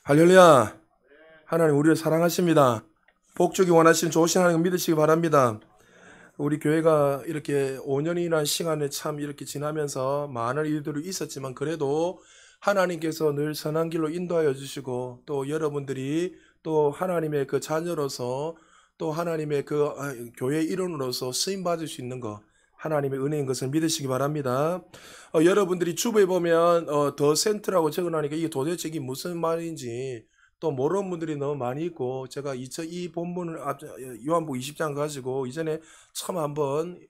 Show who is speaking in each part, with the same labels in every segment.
Speaker 1: 할렐루야. 하나님 우리를 사랑하십니다. 복 주기 원하시는 좋으신 하나님 믿으시기 바랍니다. 우리 교회가 이렇게 5년이라는 시간에 참 이렇게 지나면서 많은 일들이 있었지만 그래도 하나님께서 늘 선한 길로 인도하여 주시고 또 여러분들이 또 하나님의 그 자녀로서 또 하나님의 그 교회 일원으로서 쓰임 받을 수 있는 것 하나님의 은혜인 것을 믿으시기 바랍니다. 여러분들이 주부에 보면 더 센트라고 적어놓으니까 이게 도대체 이게 무슨 말인지 또 모르는 분들이 너무 많이 있고 제가 이 본문을 요한복음 20장 가지고 이전에 처음 한번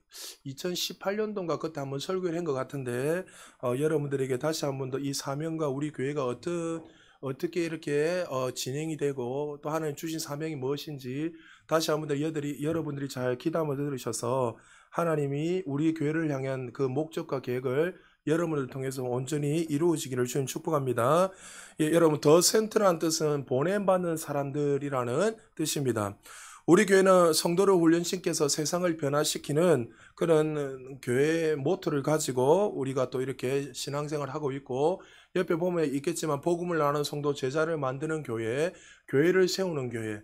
Speaker 1: 2018년도인가 그때 한번 설교를 한 것 같은데 여러분들에게 다시 한번 더 이 사명과 우리 교회가 어떻게 이렇게 진행이 되고 또 하나님 주신 사명이 무엇인지 다시 한번 더 여러분들이 잘 귀담아 들으셔서 하나님이 우리 교회를 향한 그 목적과 계획을 여러분을 통해서 온전히 이루어지기를 주님 축복합니다. 예, 여러분 더 센트라는 뜻은 보냄받는 사람들이라는 뜻입니다. 우리 교회는 성도를 훈련시켜서 세상을 변화시키는 그런 교회의 모토를 가지고 우리가 또 이렇게 신앙생활을 하고 있고 옆에 보면 있겠지만 복음을 나누는 성도 제자를 만드는 교회, 교회를 세우는 교회.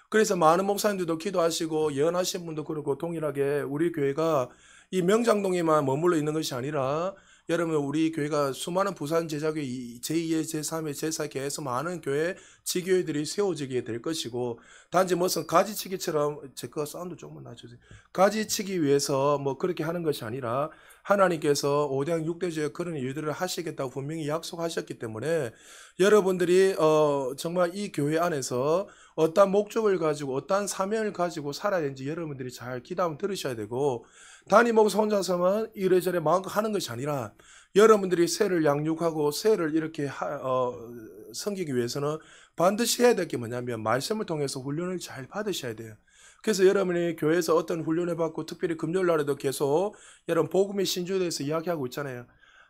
Speaker 1: 그래서 많은 목사님들도 기도하시고 예언하신 분도 그렇고 동일하게 우리 교회가 이 명장동에만 머물러 있는 것이 아니라 여러분 우리 교회가 수많은 부산 제자교회 제2회 제3회 제4회 계속 많은 교회 지교회들이 세워지게 될 것이고 단지 무슨 가지치기처럼 제거 사운드 조금만 낮춰주세요. 가지치기 위해서 뭐 그렇게 하는 것이 아니라 하나님께서 5대양 6대주의 그런 일들을 하시겠다고 분명히 약속하셨기 때문에 여러분들이 정말 이 교회 안에서 어떤 목적을 가지고 어떤 사명을 가지고 살아야 되는지 여러분들이 잘 기도하면 들으셔야 되고 단임 목사 혼자서만 이래저래 마음껏 하는 것이 아니라 여러분들이 새를 양육하고 새를 이렇게 섬기기 위해서는 반드시 해야 될 게 뭐냐면 말씀을 통해서 훈련을 잘 받으셔야 돼요. 그래서 여러분이 교회에서 어떤 훈련을 받고 특별히 금요일 날에도 계속 여러분 복음의 신조에 대해서 이야기하고 있잖아요.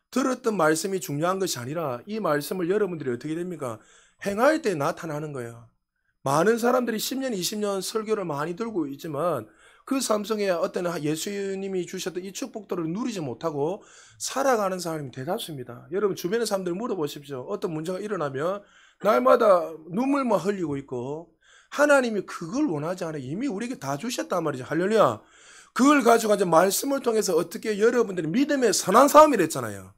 Speaker 1: 들었던 말씀이 중요한 것이 아니라 이 말씀을 여러분들이 어떻게 됩니까? 행할 때 나타나는 거예요. 많은 사람들이 10년, 20년 설교를 많이 들고 있지만 그 삼성에 어떤 예수님이 주셨던 이 축복들을 누리지 못하고 살아가는 사람이 대다수입니다. 여러분 주변의 사람들 물어보십시오. 어떤 문제가 일어나면 날마다 눈물만 흘리고 있고 하나님이 그걸 원하지 않아요. 이미 우리에게 다 주셨단 말이죠. 할렐루야. 그걸 가지고 이제 말씀을 통해서 어떻게 여러분들이 믿음의 선한 싸움이라 했잖아요.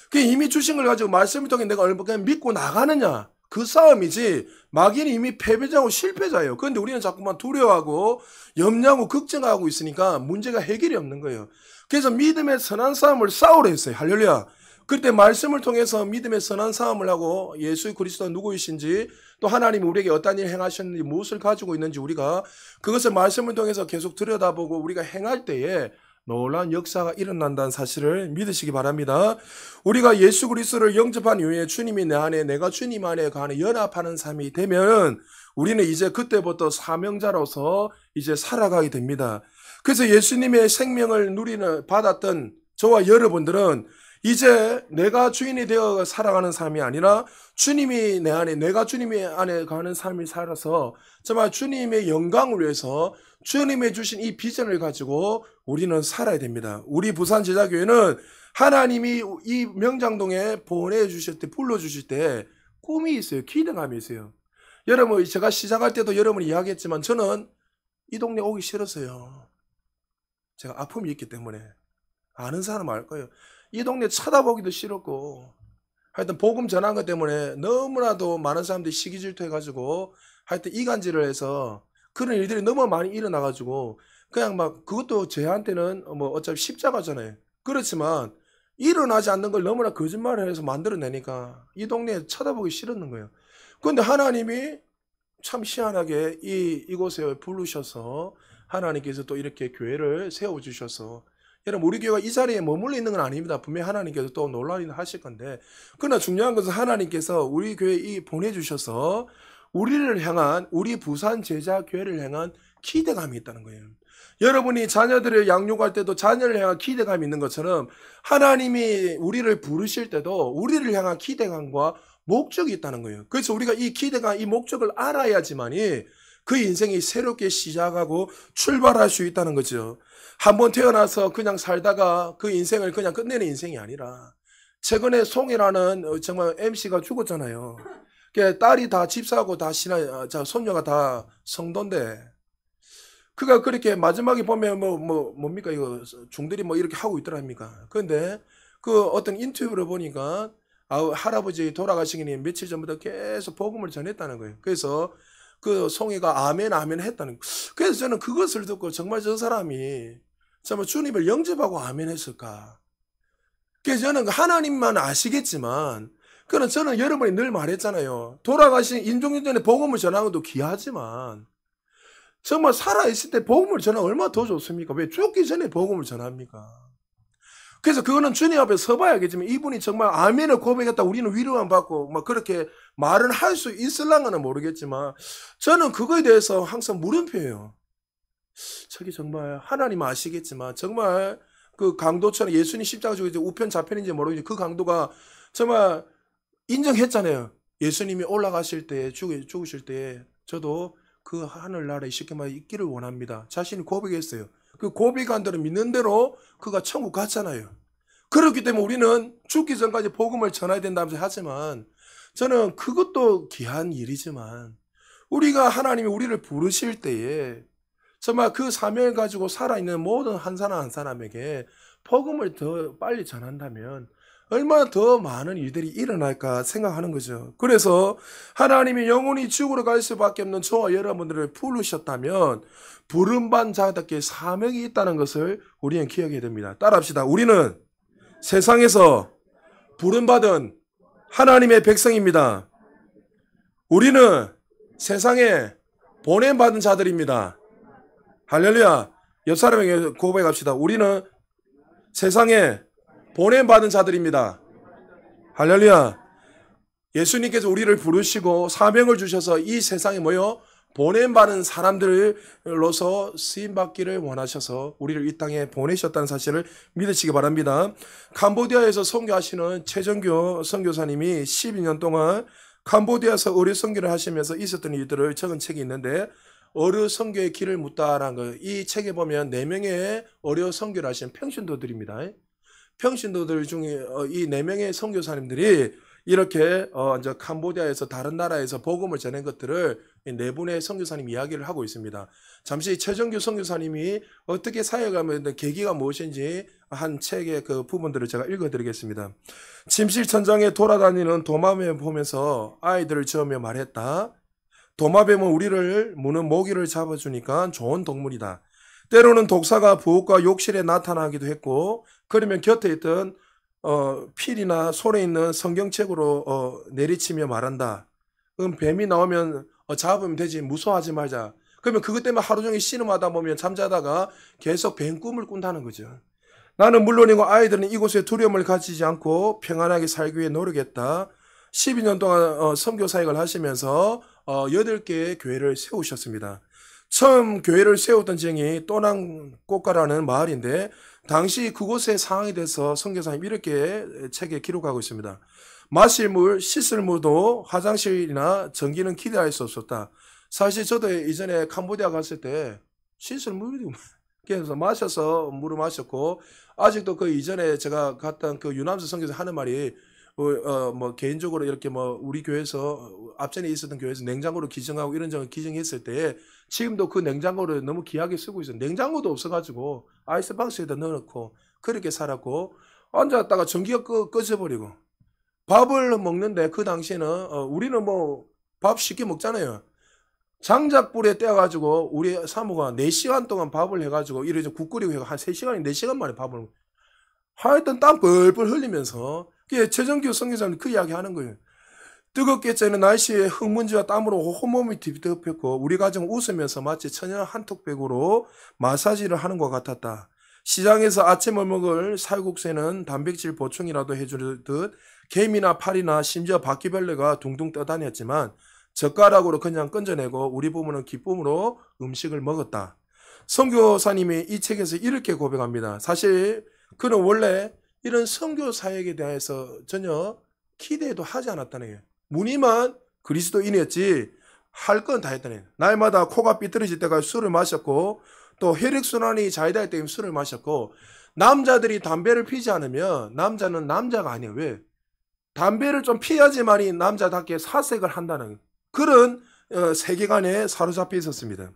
Speaker 1: 그 이미 주신 걸 가지고 말씀을 통해 내가 얼마나 믿고 나가느냐. 그 싸움이지 마귀는 이미 패배자고 실패자예요. 그런데 우리는 자꾸만 두려워하고 염려하고 걱정하고 있으니까 문제가 해결이 없는 거예요. 그래서 믿음의 선한 싸움을 싸우려 했어요. 할렐루야. 그때 말씀을 통해서 믿음의 선한 싸움을 하고 예수 그리스도가 누구이신지 또 하나님이 우리에게 어떤 일을 행하셨는지 무엇을 가지고 있는지 우리가 그것을 말씀을 통해서 계속 들여다보고 우리가 행할 때에 놀라운 역사가 일어난다는 사실을 믿으시기 바랍니다. 우리가 예수 그리스도를 영접한 이후에 주님이 내 안에 내가 주님 안에 가는 연합하는 삶이 되면 우리는 이제 그때부터 사명자로서 이제 살아가게 됩니다. 그래서 예수님의 생명을 받았던 저와 여러분들은 이제 내가 주인이 되어 살아가는 삶이 아니라 주님이 내 안에 내가 주님의 안에 가는 삶을 살아서 정말 주님의 영광을 위해서 주님이 주신 이 비전을 가지고 우리는 살아야 됩니다. 우리 부산 제자교회는 하나님이 이 명장동에 보내주실 때 불러주실 때 꿈이 있어요. 기대감이 있어요. 여러분 제가 시작할 때도 여러분이 이야기했지만 저는 이 동네 오기 싫었어요. 제가 아픔이 있기 때문에 아는 사람 알 거예요. 이 동네 쳐다보기도 싫었고 하여튼 복음 전한 것 때문에 너무나도 많은 사람들이 시기질투 해가지고 하여튼 이간질을 해서 그런 일들이 너무 많이 일어나가지고 그냥 막 그것도 저한테는 뭐 어차피 십자가잖아요. 그렇지만 일어나지 않는 걸 너무나 거짓말을 해서 만들어내니까 이 동네에 쳐다보기 싫었는 거예요. 그런데 하나님이 참 희한하게 이곳에 부르셔서 하나님께서 또 이렇게 교회를 세워주셔서 여러분 우리 교회가 이 자리에 머물러 있는 건 아닙니다. 분명히 하나님께서 또 놀라운 일을 하실 건데 그러나 중요한 것은 하나님께서 우리 교회에 보내주셔서 우리를 향한 우리 부산 제자교회를 향한 기대감이 있다는 거예요. 여러분이 자녀들을 양육할 때도 자녀를 향한 기대감이 있는 것처럼 하나님이 우리를 부르실 때도 우리를 향한 기대감과 목적이 있다는 거예요. 그래서 우리가 이 기대감, 이 목적을 알아야지만이 그 인생이 새롭게 시작하고 출발할 수 있다는 거죠. 한번 태어나서 그냥 살다가 그 인생을 그냥 끝내는 인생이 아니라 최근에 송이라는 정말 MC가 죽었잖아요. 딸이 다 집사하고 다 손녀가 다 성도인데, 그가 그렇게 마지막에 보면 뭡니까, 이거, 중들이 뭐 이렇게 하고 있더랍니까. 그런데 그 어떤 인터뷰를 보니까, 할아버지 돌아가시기 며칠 전부터 계속 복음을 전했다는 거예요. 그래서 그 송이가 아멘, 아멘 했다는 거예요. 그래서 저는 그것을 듣고 정말 저 사람이 정말 주님을 영접하고 아멘 했을까. 그래서 저는 하나님만 아시겠지만, 그는 저는 여러분이 늘 말했잖아요. 돌아가신 임종전 전에 복음을 전하는 것도 귀하지만, 정말 살아있을 때 복음을 전하면 얼마나 더 좋습니까? 왜 죽기 전에 복음을 전합니까? 그래서 그거는 주님 앞에 서봐야겠지만, 이분이 정말 아멘을 고백했다, 우리는 위로만 받고 막 그렇게 말은 할 수 있을랑가는 모르겠지만, 저는 그거에 대해서 항상 물음표예요. 저기 정말 하나님 아시겠지만 정말 그 강도처럼 예수님 십자가 지고 이제 우편 좌편인지 모르겠지만 그 강도가 정말 인정했잖아요. 예수님이 올라가실 때, 죽으실 때 저도 그 하늘나라에 쉽게만 있기를 원합니다. 자신이 고백했어요. 그 고백한 대로 믿는 대로 그가 천국 갔잖아요. 그렇기 때문에 우리는 죽기 전까지 복음을 전해야 된다면서 하지만, 저는 그것도 귀한 일이지만 우리가 하나님이 우리를 부르실 때에 정말 그 사명을 가지고 살아있는 모든 한 사람 한 사람에게 복음을 더 빨리 전한다면 얼마나 더 많은 일들이 일어날까 생각하는 거죠. 그래서 하나님이 영원히 지옥으로 갈 수밖에 없는 저와 여러분들을 부르셨다면 부름받은 자답게 사명이 있다는 것을 우리는 기억해야 됩니다. 따라합시다. 우리는 세상에서 부름받은 하나님의 백성입니다. 우리는 세상에 보냄받은 자들입니다. 할렐루야. 옆 사람에게 고백합시다. 우리는 세상에 보냄받은 자들입니다. 할렐루야. 예수님께서 우리를 부르시고 사명을 주셔서 이 세상에 보냄받은 사람들로서 쓰임받기를 원하셔서 우리를 이 땅에 보내셨다는 사실을 믿으시기 바랍니다. 캄보디아에서 선교하시는 최정교 선교사님이 12년 동안 캄보디아에서 의료 선교를 하시면서 있었던 일들을 적은 책이 있는데, 어려 선교의 길을 묻다라는 거, 이 책에 보면 4명의 어려 선교를 하신 평신도들입니다. 평신도들 중에 이 4명의 선교사님들이 이렇게 이제 캄보디아에서 다른 나라에서 복음을 전한 것들을 4분의 선교사님 이야기를 하고 있습니다. 잠시 최정규 선교사님이 어떻게 사역하면 계기가 무엇인지 한 책의 그 부분들을 제가 읽어드리겠습니다. 침실천장에 돌아다니는 도마뱀을 보면서 아이들을 지으며 말했다. 도마뱀은 우리를 무는 모기를 잡아주니까 좋은 동물이다. 때로는 독사가 부엌과 욕실에 나타나기도 했고, 그러면 곁에 있던 필이나 손에 있는 성경책으로 내리치며 말한다. 그럼 뱀이 나오면 잡으면 되지, 무서워하지 말자. 그러면 그것 때문에 하루 종일 씨름하다 보면 잠자다가 계속 뱀 꿈을 꾼다는 거죠. 나는 물론이고 아이들은 이곳에 두려움을 가지지 않고 평안하게 살기 위해 노력했다. 12년 동안 선교 사역을 하시면서 8개의 교회를 세우셨습니다. 처음 교회를 세웠던 지역이 또낭꽃가라는 마을인데, 당시 그곳의 상황에 대해서 선교사님이 이렇게 책에 기록하고 있습니다. 마실 물, 씻을 물도 화장실이나 전기는 기대할 수 없었다. 사실 저도 이전에 캄보디아 갔을 때 씻을 물이 그래서 마셔서 물을 마셨고, 아직도 그 이전에 제가 갔던 그 유남수 선교사 하는 말이 개인적으로 이렇게 우리 교회에서 앞전에 있었던 교회에서 냉장고를 기증하고 이런 점을 기증했을 때 지금도 그 냉장고를 너무 귀하게 쓰고 있어요. 냉장고도 없어가지고 아이스박스에다 넣어놓고 그렇게 살았고, 앉았다가 전기가 꺼져버리고 밥을 먹는데 그 당시에는 우리는 밥 쉽게 먹잖아요. 장작불에 떼어가지고 우리 사모가 4시간 동안 밥을 해가지고 이래서 국 끓이고 해가 한 3시간이 4시간 만에 밥을 하여튼 땀 뻘뻘 흘리면서, 최정규 선교사님 그 이야기 하는 거예요. 뜨겁게 쬐는 날씨에 흙먼지와 땀으로 온몸이 뒤덮였고 우리 가정은 웃으면서 마치 천연 한턱백으로 마사지를 하는 것 같았다. 시장에서 아침을 먹을 살국새는 단백질 보충이라도 해주듯 개미나 파리나 심지어 바퀴벌레가 둥둥 떠다녔지만 젓가락으로 그냥 건져내고 우리 부모는 기쁨으로 음식을 먹었다. 선교사님이 이 책에서 이렇게 고백합니다. 사실 그는 원래 이런 선교 사역에 대해서 전혀 기대도 하지 않았다는 거예요. 무늬만 그리스도인이었지 할 건 다 했다는 거예요. 날마다 코가 삐뚤어질 때까지 술을 마셨고, 또 혈액순환이 잘 될 때 술을 마셨고, 남자들이 담배를 피지 않으면 남자는 남자가 아니에요. 왜? 담배를 좀 피해야지만이 남자답게 사색을 한다는 그런 세계관에 사로잡혀 있었습니다.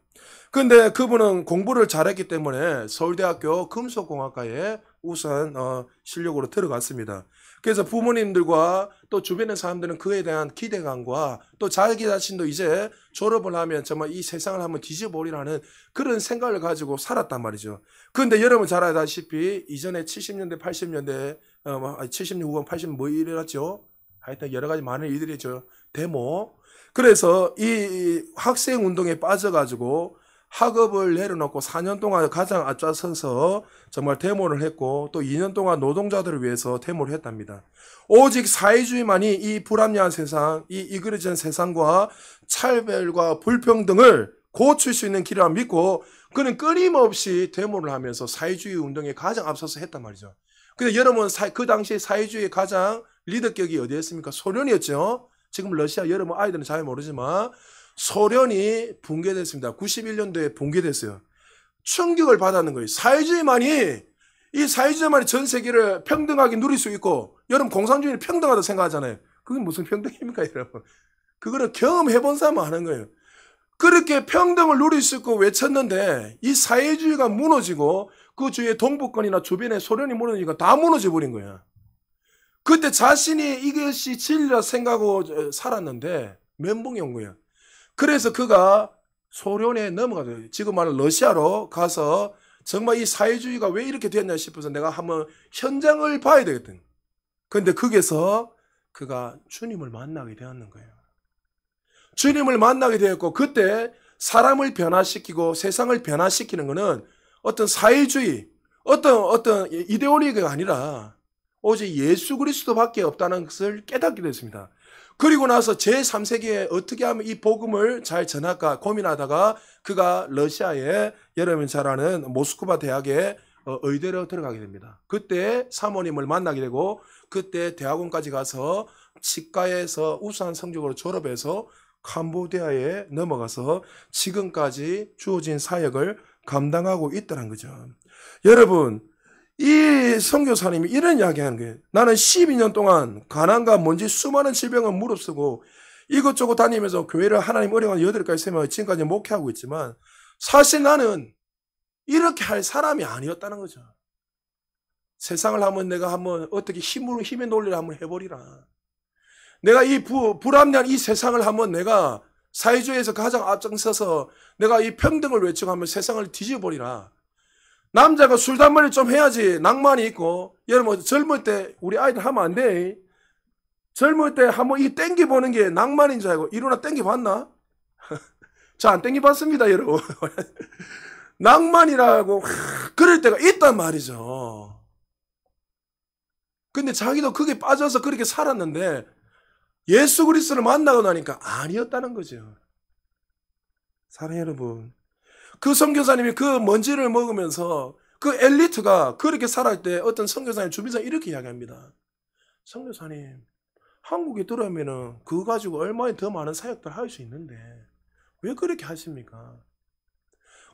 Speaker 1: 근데 그분은 공부를 잘했기 때문에 서울대학교 금속공학과에 우선 실력으로 들어갔습니다. 그래서 부모님들과 또 주변의 사람들은 그에 대한 기대감과 또 자기 자신도 이제 졸업을 하면 정말 이 세상을 한번 뒤져보리라는 그런 생각을 가지고 살았단 말이죠. 그런데 여러분 잘 알다시피 이전에 70년대, 80년대, 70년 후반, 80년 뭐 일어났죠? 하여튼 여러 가지 많은 일들이 있죠. 데모. 그래서 이 학생 운동에 빠져가지고 학업을 내려놓고 4년 동안 가장 앞장서서 정말 데모를 했고 또 2년 동안 노동자들을 위해서 데모를 했답니다. 오직 사회주의만이 이 불합리한 세상, 이 이그러진 세상과 차별과 불평등을 고칠 수 있는 길이라 믿고 그는 끊임없이 데모를 하면서 사회주의 운동에 가장 앞서서 했단 말이죠. 근데 여러분 그 당시 사회주의의 가장 리더격이 어디였습니까? 소련이었죠. 지금 러시아 여러분 아이들은 잘 모르지만 소련이 붕괴됐습니다. 91년도에 붕괴됐어요. 충격을 받았는 거예요. 이 사회주의만이 전 세계를 평등하게 누릴 수 있고 여러분 공산주의는 평등하다고 생각하잖아요. 그게 무슨 평등입니까 여러분? 그거는 경험해본 사람만 하는 거예요. 그렇게 평등을 누릴 수 있고 외쳤는데 이 사회주의가 무너지고 그 주위에 동북권이나 주변에 소련이 무너지니까 다 무너져 버린 거야. 그때 자신이 이것이 진리라 생각하고 살았는데 멘붕이 온 거야. 그래서 그가 소련에 넘어가서 지금 말하는 러시아로 가서 정말 이 사회주의가 왜 이렇게 됐냐 싶어서 내가 한번 현장을 봐야 되거든. 그런데 거기서 그가 주님을 만나게 되었는 거예요. 주님을 만나게 되었고 그때 사람을 변화시키고 세상을 변화시키는 것은 어떤 사회주의, 어떤 이데올로기가 아니라 오직 예수 그리스도밖에 없다는 것을 깨닫게 됐습니다. 그리고 나서 제3세기에 어떻게 하면 이 복음을 잘 전할까 고민하다가 그가 러시아에 여러분 잘 아는 모스크바 대학에 의대로 들어가게 됩니다. 그때 사모님을 만나게 되고 그때 대학원까지 가서 치과에서 우수한 성적으로 졸업해서 캄보디아에 넘어가서 지금까지 주어진 사역을 감당하고 있다는 거죠. 여러분 이 선교사님이 이런 이야기하는 거예요. 나는 12년 동안 가난과 먼지 수많은 질병을 무릅쓰고 이것저것 다니면서 교회를 하나님 어려운 8가지 세명을 지금까지 목회하고 있지만 사실 나는 이렇게 할 사람이 아니었다는 거죠. 세상을 내가 한번 어떻게 힘의 논리를 한번 해버리라. 내가 이 불합리한 이 세상을 한번 내가 사회주의에서 가장 앞장서서 내가 이 평등을 외치고 한번 세상을 뒤집어버리라. 남자가 술, 담배를 좀 해야지 낭만이 있고 여러분 젊을 때 우리 아이들 하면 안 돼. 젊을 때 한번 이 땡겨보는 게 낭만인 줄 알고 이러나 땡겨봤나? 저 안 땡겨봤습니다 여러분. 낭만이라고 그럴 때가 있단 말이죠. 근데 자기도 그게 빠져서 그렇게 살았는데 예수 그리스도를 만나고 나니까 아니었다는 거죠. 사랑하는 여러분, 그 선교사님이 그 먼지를 먹으면서 그 엘리트가 그렇게 살아갈 때 어떤 선교사님 주변에서 이렇게 이야기합니다. 선교사님, 한국에 들어오면은 그거 가지고 얼마나 더 많은 사역들 할 수 있는데 왜 그렇게 하십니까?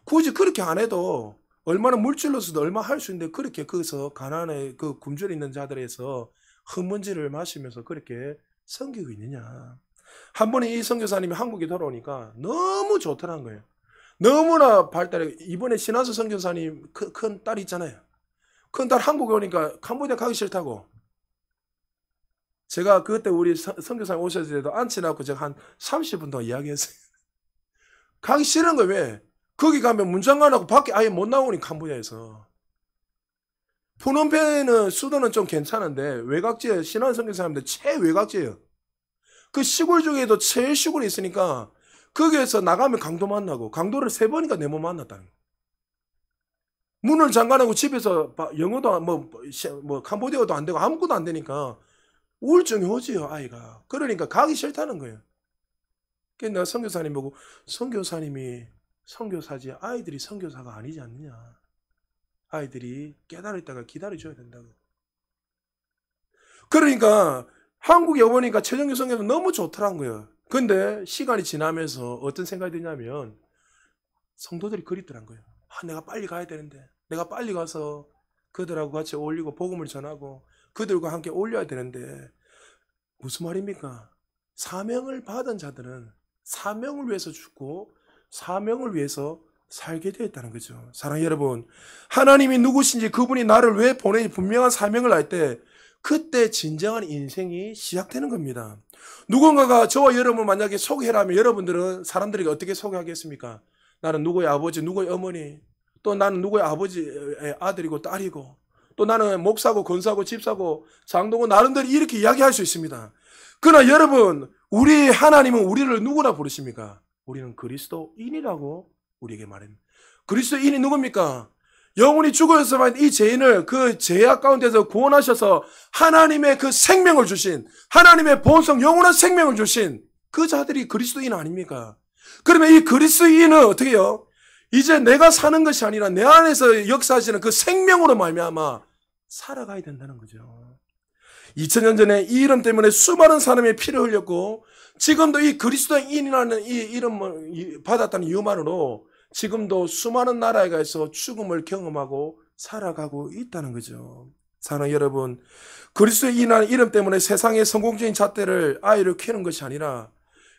Speaker 1: 굳이 그렇게 안 해도 얼마나 물질로서도 얼마 할 수 있는데 그렇게 거기서 가난에 그 굶주려 있는 자들에서 흙먼지를 마시면서 그렇게 섬기고 있느냐. 한 번에 이 선교사님이 한국에 돌아오니까 너무 좋더라는 거예요. 너무나 발달해. 이번에 신한수 선교사님 큰 딸이 있잖아요. 큰 딸 한국에 오니까 캄보디아 가기 싫다고. 제가 그때 우리 선교사님 오셨을 때도 앉혀놓고 제가 한 30분 동안 이야기했어요. 가기 싫은 거예요. 왜? 거기 가면 문장관하고 밖에 아예 못 나오니 캄보디아에서. 푸놈펜은 수도는 좀 괜찮은데 외곽지에 신한 선교사님들 최외곽지예요. 그 시골 중에도 제일 시골에 있으니까 거기에서 나가면 강도 만나고 강도를 3번이니까 내 몸 만났다는 거예요. 문을 잠가놓고 집에서 영어도 뭐 캄보디아어도 안 되고 아무것도 안 되니까 우울증이 오지요 아이가. 그러니까 가기 싫다는 거예요. 그래서 내가 선교사님 보고 선교사님이 선교사지 아이들이 선교사가 아니지 않느냐. 아이들이 깨달을 때가 기다려줘야 된다고. 그러니까 한국에 오니까 최정규 선교도 너무 좋더란 거예요. 근데 시간이 지나면서 어떤 생각이 드냐면 성도들이 그립더란 거예요. 내가 빨리 가야 되는데 내가 빨리 가서 그들하고 같이 어울리고 복음을 전하고 그들과 함께 올려야 되는데 무슨 말입니까? 사명을 받은 자들은 사명을 위해서 죽고 사명을 위해서 살게 되어 있다는 거죠. 사랑하는 여러분, 하나님이 누구신지 그분이 나를 왜 보내는지 분명한 사명을 알 때 그때 진정한 인생이 시작되는 겁니다. 누군가가 저와 여러분 만약에 소개해라면 여러분들은 사람들에게 어떻게 소개하겠습니까? 나는 누구의 아버지, 누구의 어머니, 또 나는 누구의 아버지의 아들이고 딸이고, 또 나는 목사고 권사고 집사고 장로고 나름대로 이렇게 이야기할 수 있습니다. 그러나 여러분, 우리 하나님은 우리를 누구라 부르십니까? 우리는 그리스도인이라고 우리에게 말합니다. 그리스도인이 누굽니까? 영혼이 죽어서만 이 죄인을 그 죄악 가운데서 구원하셔서 하나님의 그 생명을 주신, 하나님의 본성 영원한 생명을 주신 그 자들이 그리스도인 아닙니까? 그러면 이 그리스도인은 어떻게 해요? 이제 내가 사는 것이 아니라 내 안에서 역사하시는 그 생명으로 말미암아 살아가야 된다는 거죠. 2000년 전에 이 이름 때문에 수많은 사람의 피를 흘렸고 지금도 이 그리스도인이라는 이 이름을 받았다는 이유만으로 지금도 수많은 나라에 가서 죽음을 경험하고 살아가고 있다는 거죠. 사랑하는 여러분, 그리스도인이라는 이름 때문에 세상의 성공적인 잣대를 아이를 키우는 것이 아니라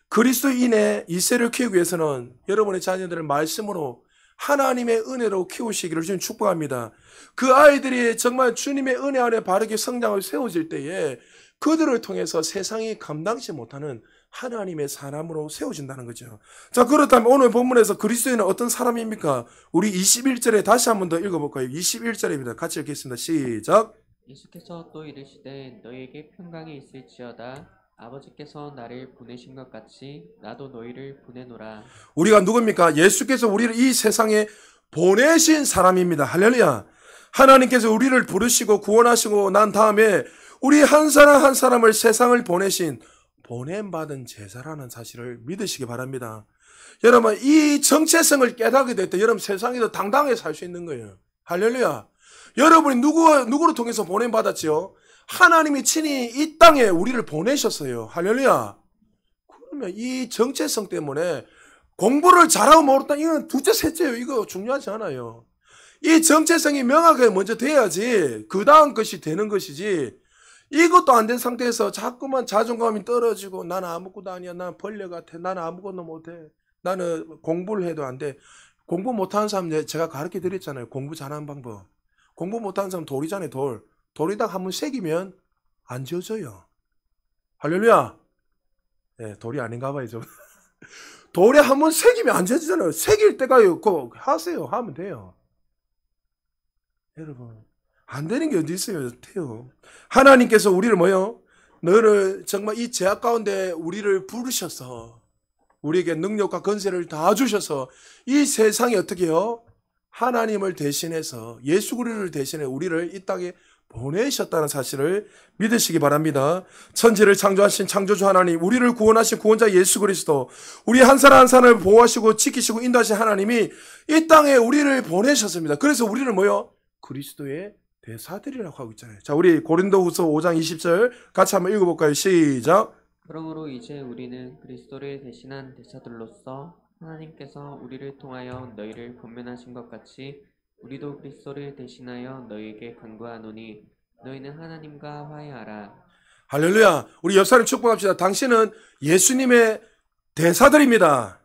Speaker 1: 그리스도인의 이세를 키우기 위해서는 여러분의 자녀들을 말씀으로 하나님의 은혜로 키우시기를 주님 축복합니다. 그 아이들이 정말 주님의 은혜 안에 바르게 성장을 세워질 때에 그들을 통해서 세상이 감당치 못하는 하나님의 사람으로 세워진다는 거죠. 자, 그렇다면 오늘 본문에서 그리스도인은 어떤 사람입니까? 우리 21절에 다시 한 번 더 읽어볼까요? 21절입니다. 같이 읽겠습니다. 시작.
Speaker 2: 예수께서 또 이르시되 너희에게 평강이 있을지어다. 아버지께서 나를 보내신 것 같이 나도 너희를 보내노라.
Speaker 1: 우리가 누굽니까? 예수께서 우리를 이 세상에 보내신 사람입니다. 할렐루야. 하나님께서 우리를 부르시고 구원하시고 난 다음에 우리 한 사람 한 사람을 세상을 보내신 보냄받은 제사라는 사실을 믿으시기 바랍니다. 여러분, 이 정체성을 깨닫게 될 때 여러분 세상에도 당당하게 살 수 있는 거예요. 할렐루야. 여러분이 누구를 통해서 보냄받았지요? 하나님이 친히 이 땅에 우리를 보내셨어요. 할렐루야. 그러면 이 정체성 때문에 공부를 잘하고 모르다 이건 둘째 셋째예요. 이거 중요하지 않아요. 이 정체성이 명확하게 먼저 돼야지 그 다음 것이 되는 것이지, 이것도 안 된 상태에서 자꾸만 자존감이 떨어지고 나는 아무것도 아니야, 난 벌레 같아, 나는 아무것도 못해, 나는 공부를 해도 안 돼. 공부 못하는 사람 제가 가르쳐 드렸잖아요. 공부 잘하는 방법. 공부 못하는 사람 돌이잖아요. 돌에다가 한번 새기면 안 지워져요. 할렐루야. 네, 돌이 아닌가 봐요. 좀. 돌에 한번 새기면 안 지워지잖아요. 새길 때가요. 그거 하세요. 하면 돼요. 여러분, 안 되는 게 어디 있어요. 돼요. 하나님께서 우리를 뭐요? 너를 정말 이 죄악 가운데 우리를 부르셔서 우리에게 능력과 권세를 다 주셔서 이 세상에 어떻게 해요? 하나님을 대신해서 예수 그리스도를 대신해 우리를 이 땅에 보내셨다는 사실을 믿으시기 바랍니다. 천지를 창조하신 창조주 하나님, 우리를 구원하신 구원자 예수 그리스도, 우리 한 사람 한 사람을 보호하시고 지키시고 인도하신 하나님이 이 땅에 우리를 보내셨습니다. 그래서 우리를 뭐요? 그리스도의 대사들이라고 하고 있잖아요. 자, 우리 고린도후서 5장 20절 같이 한번 읽어볼까요? 시작.
Speaker 2: 그러므로 이제 우리는 그리스도를 대신한 대사들로서 하나님께서 우리를 통하여 너희를 권면하신 것 같이 우리도 그리스도를 대신하여 너희에게 간구하노니 너희는 하나님과 화해하라.
Speaker 1: 할렐루야. 우리 옆 사람 축복합시다. 당신은 예수님의 대사들입니다.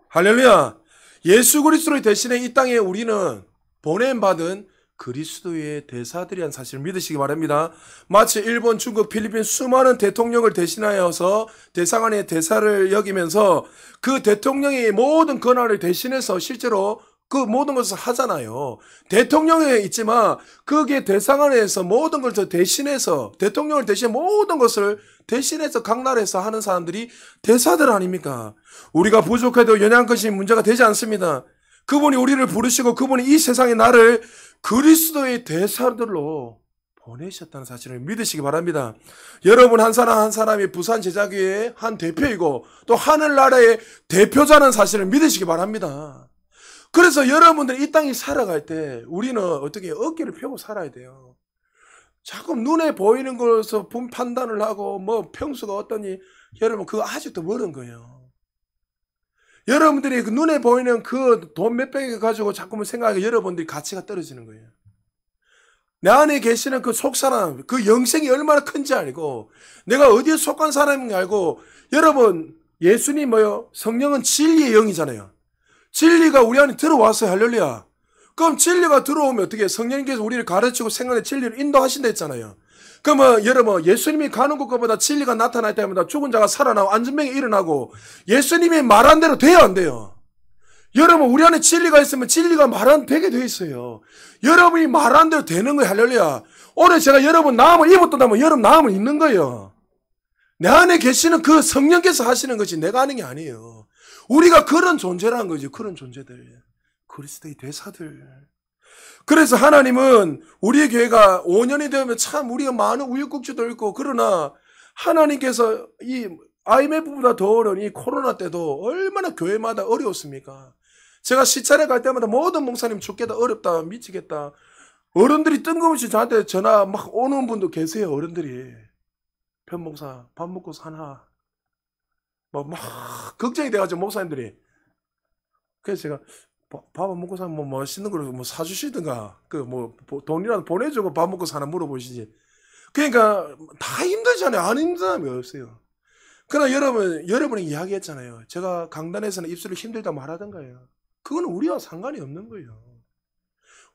Speaker 1: 할렐루야. 예수 그리스도를 대신해 이 땅에 우리는 보냄받은 그리스도의 대사들이라는 사실을 믿으시기 바랍니다. 마치 일본, 중국, 필리핀 수많은 대통령을 대신하여서 대사관의 대사를 여기면서 그 대통령이 모든 권한을 대신해서 실제로 그 모든 것을 하잖아요. 대통령에 있지만 그게 대사관에서 모든 걸 대신해서 대통령을 대신 모든 것을 대신해서 각 나라에서 하는 사람들이 대사들 아닙니까? 우리가 부족해도 연약한 것이 문제가 되지 않습니다. 그분이 우리를 부르시고 그분이 이 세상에 나를 그리스도의 대사들로 보내셨다는 사실을 믿으시기 바랍니다. 여러분 한 사람 한 사람이 부산 제자교회의 한 대표이고 또 하늘나라의 대표자는 사실을 믿으시기 바랍니다. 그래서 여러분들이 이 땅에 살아갈 때 우리는 어떻게 어깨를 펴고 살아야 돼요. 자꾸 눈에 보이는 것에서 판단을 하고 뭐 평수가 어떠니, 여러분 그거 아직도 멀은 거예요. 여러분들이 그 눈에 보이는 그 돈 몇백을 가지고 자꾸만 생각하고 여러분들이 가치가 떨어지는 거예요. 내 안에 계시는 그 속사람, 그 영생이 얼마나 큰지 알고, 내가 어디에 속한 사람인지 알고, 여러분, 예수님 뭐요? 성령은 진리의 영이잖아요. 진리가 우리 안에 들어왔어요. 할렐루야. 그럼 진리가 들어오면 어떻게 성령님께서 우리를 가르치고 생각의 진리를 인도하신다 했잖아요. 그러면 여러분, 예수님이 가는 곳보다 진리가 나타날 때마다 죽은 자가 살아나고 안전병이 일어나고, 예수님이 말한 대로 돼야 안 돼요. 여러분, 우리 안에 진리가 있으면 진리가 말한 되게 돼 있어요. 여러분이 말한 대로 되는 거예요. 할렐루야. 오늘 제가 여러분 나음을 입었다면 여러분 나음을 입는 거예요. 내 안에 계시는 그 성령께서 하시는 것이 내가 하는 게 아니에요. 우리가 그런 존재라는 거죠. 그런 존재들. 그리스도의 대사들. 그래서 하나님은 우리의 교회가 5년이 되면 참 우리가 많은 우유곡주도 있고, 그러나 하나님께서 이 IMF보다 더 어려운 이 코로나 때도 얼마나 교회마다 어려웠습니까? 제가 시찰에 갈 때마다 모든 목사님 죽겠다, 어렵다, 미치겠다. 어른들이 뜬금없이 저한테 전화 막 오는 분도 계세요. 어른들이. 편 목사 밥 먹고 사나? 막 걱정이 돼가지고 목사님들이. 그래서 제가 밥 안 먹고 사면 뭐 맛있는 걸 뭐 사주시든가, 그 뭐 돈이라도 보내주고 밥 먹고 사나 물어보시지. 그러니까 다 힘들잖아요. 안 힘든 사람이 없어요. 그러나 여러분이 이야기했잖아요. 제가 강단에서는 입술을 힘들다 말하던가요. 그건 우리와 상관이 없는 거예요.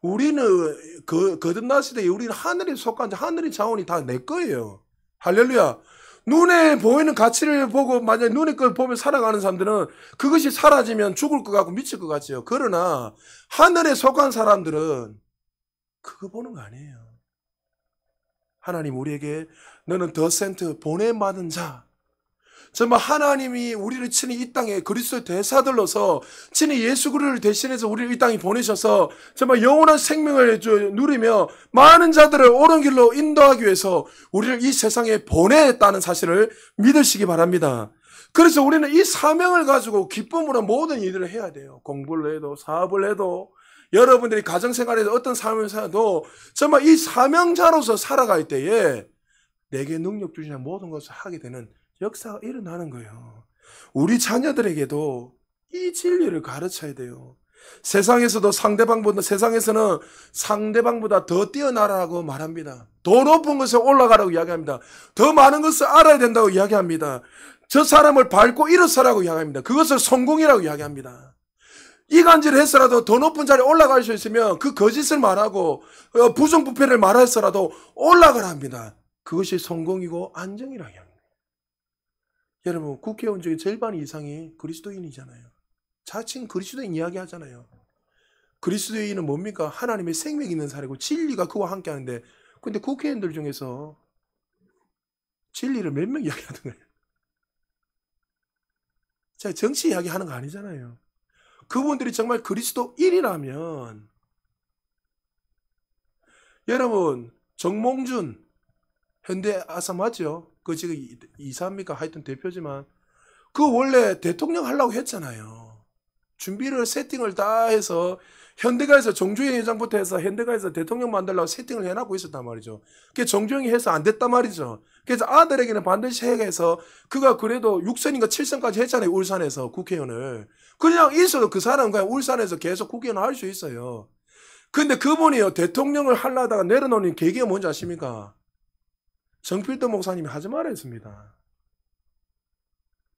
Speaker 1: 우리는 거듭났을 때 우리는 하늘에 속한 자, 하늘의 자원이 다 내 거예요. 할렐루야. 눈에 보이는 가치를 보고 만약에 눈에 걸 보면 살아가는 사람들은 그것이 사라지면 죽을 것 같고 미칠 것 같죠. 그러나 하늘에 속한 사람들은 그거 보는 거 아니에요. 하나님 우리에게 너는 더 센트 보냄받은 자, 정말 하나님이 우리를 친히 이 땅에 그리스도의 대사들로서 친히 예수 그리스도를 대신해서 우리를 이 땅에 보내셔서 정말 영원한 생명을 누리며 많은 자들을 옳은 길로 인도하기 위해서 우리를 이 세상에 보냈다는 사실을 믿으시기 바랍니다. 그래서 우리는 이 사명을 가지고 기쁨으로 모든 일들을 해야 돼요. 공부를 해도 사업을 해도 여러분들이 가정생활에서 어떤 삶을 살아도 정말 이 사명자로서 살아갈 때에 내게 능력 주시는 모든 것을 하게 되는 역사가 일어나는 거예요. 우리 자녀들에게도 이 진리를 가르쳐야 돼요. 세상에서는 상대방보다 더 뛰어나라고 말합니다. 더 높은 것에 올라가라고 이야기합니다. 더 많은 것을 알아야 된다고 이야기합니다. 저 사람을 밟고 일어서라고 이야기합니다. 그것을 성공이라고 이야기합니다. 이간질을 했어라도 더 높은 자리에 올라갈 수 있으면 그 거짓을 말하고 부정부패를 말했어라도 올라가라 합니다. 그것이 성공이고 안정이라고 합니다. 여러분, 국회의원 중에 절반 이상이 그리스도인이잖아요. 자칭 그리스도인 이야기 하잖아요. 그리스도인은 뭡니까? 하나님의 생명이 있는 사람이고 진리가 그와 함께 하는데, 근데 국회의원들 중에서 진리를 몇 명 이야기하는 거예요? 제가 정치 이야기하는 거 아니잖아요. 그분들이 정말 그리스도인이라면, 여러분, 정몽준 현대 아사 맞죠? 그 지금 이사입니까? 하여튼 대표지만 그 원래 대통령 하려고 했잖아요. 준비를 세팅을 다 해서 현대가에서 정주영 회장부터 해서 현대가에서 대통령 만들려고 세팅을 해놨고 있었단 말이죠. 그게 정주영이 해서 안 됐단 말이죠. 그래서 아들에게는 반드시 해야 해서 그가 그래도 6선인가 7선까지 했잖아요. 울산에서 국회의원을. 그냥 있어도 그 사람은 그냥 울산에서 계속 국회의원을 할 수 있어요. 근데 그분이요, 대통령을 하려다가 내려놓는 계기가 뭔지 아십니까? 정필도 목사님이 하지 말아 했습니다.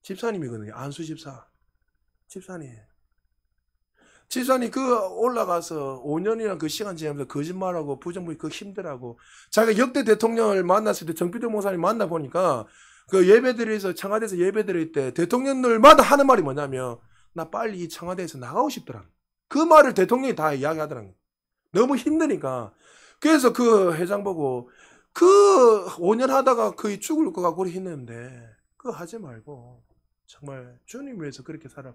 Speaker 1: 집사님이거든요. 안수 집사. 집사님 그 올라가서 5년이나 그 시간 지나면서 거짓말하고 부정부패 그 힘들하고, 자기가 역대 대통령을 만났을 때 정필도 목사님 만나보니까 그 예배드려서 청와대에서 예배드릴 때 대통령들마다 하는 말이 뭐냐면, 나 빨리 이 청와대에서 나가고 싶더라. 그 말을 대통령이 다 이야기하더라고요. 너무 힘드니까. 그래서 그 회장 보고 그 5년 하다가 거의 죽을 것 같고 했는데 그거 하지 말고 정말 주님 위해서 그렇게 살아.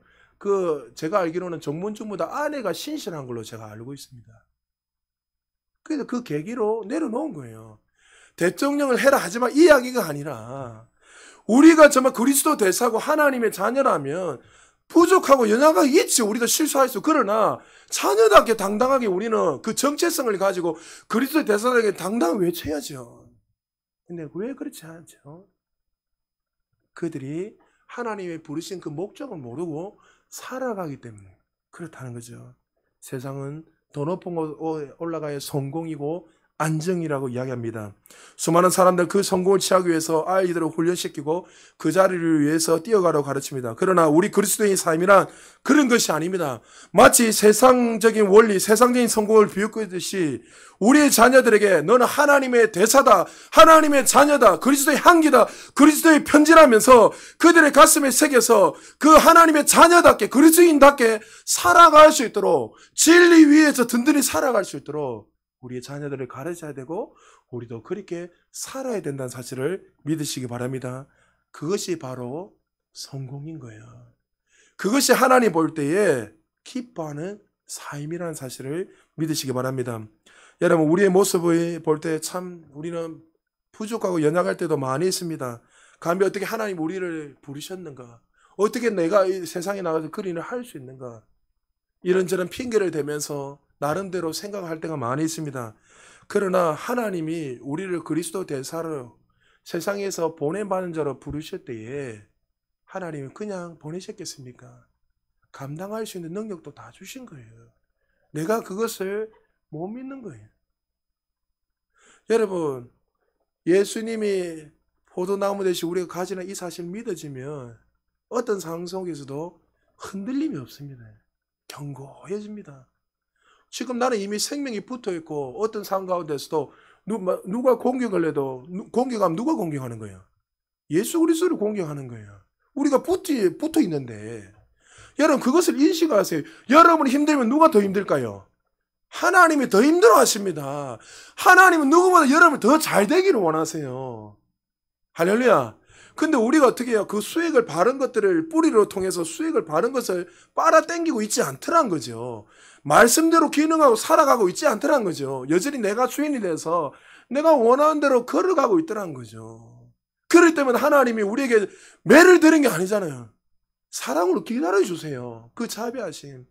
Speaker 1: 제가 알기로는 정문주보다 아내가 신실한 걸로 제가 알고 있습니다. 그래서 그 계기로 내려놓은 거예요. 대통령을 해라 하지만 이 이야기가 아니라, 우리가 정말 그리스도 대사고 하나님의 자녀라면 부족하고 연약하가 있지. 우리도 실수할 수. 그러나 자녀답게 당당하게 우리는 그 정체성을 가지고 그리스도의 대사들에게 당당히 외쳐야죠. 근데 왜 그렇지 않죠? 그들이 하나님의 부르신 그 목적을 모르고 살아가기 때문에 그렇다는 거죠. 세상은 더 높은 곳 올라가야 성공이고 안정이라고 이야기합니다. 수많은 사람들 그 성공을 취하기 위해서 아이들을 훈련시키고 그 자리를 위해서 뛰어가라고 가르칩니다. 그러나 우리 그리스도인의 삶이란 그런 것이 아닙니다. 마치 세상적인 원리, 세상적인 성공을 비웃듯이 우리의 자녀들에게 너는 하나님의 대사다, 하나님의 자녀다, 그리스도의 향기다, 그리스도의 편지라면서 그들의 가슴에 새겨서 그 하나님의 자녀답게 그리스도인답게 살아갈 수 있도록, 진리 위에서 든든히 살아갈 수 있도록 우리의 자녀들을 가르쳐야 되고 우리도 그렇게 살아야 된다는 사실을 믿으시기 바랍니다. 그것이 바로 성공인 거예요. 그것이 하나님 볼 때에 기뻐하는 삶이라는 사실을 믿으시기 바랍니다. 여러분, 우리의 모습을 볼 때 참 우리는 부족하고 연약할 때도 많이 있습니다. 감히 어떻게 하나님 우리를 부르셨는가? 어떻게 내가 이 세상에 나가서 그런 일을 할 수 있는가? 이런저런 핑계를 대면서 나름대로 생각할 때가 많이 있습니다. 그러나 하나님이 우리를 그리스도 대사로 세상에서 보내받은 자로 부르실 때에 하나님이 그냥 보내셨겠습니까? 감당할 수 있는 능력도 다 주신 거예요. 내가 그것을 못 믿는 거예요. 여러분, 예수님이 포도나무 대신 우리가 가지는 이 사실을 믿어지면 어떤 상황 속에서도 흔들림이 없습니다. 견고해집니다. 지금 나는 이미 생명이 붙어있고 어떤 상황 가운데서도 누가 공격을 해도 공격하면 누가 공격하는 거예요? 예수 그리스도를 공격하는 거예요. 우리가 붙어 있는데 여러분 그것을 인식하세요. 여러분이 힘들면 누가 더 힘들까요? 하나님이 더 힘들어 하십니다. 하나님은 누구보다 여러분이 더 잘 되기를 원하세요. 할렐루야. 근데 우리가 어떻게 해요? 그 수액을 바른 것들을 뿌리로 통해서 수액을 바른 것을 빨아당기고 있지 않더란 거죠. 말씀대로 기능하고 살아가고 있지 않더란 거죠. 여전히 내가 주인이 돼서 내가 원하는 대로 걸어가고 있더란 거죠. 그럴 때마다 하나님이 우리에게 매를 드린 게 아니잖아요. 사랑으로 기다려주세요. 그 자비하심.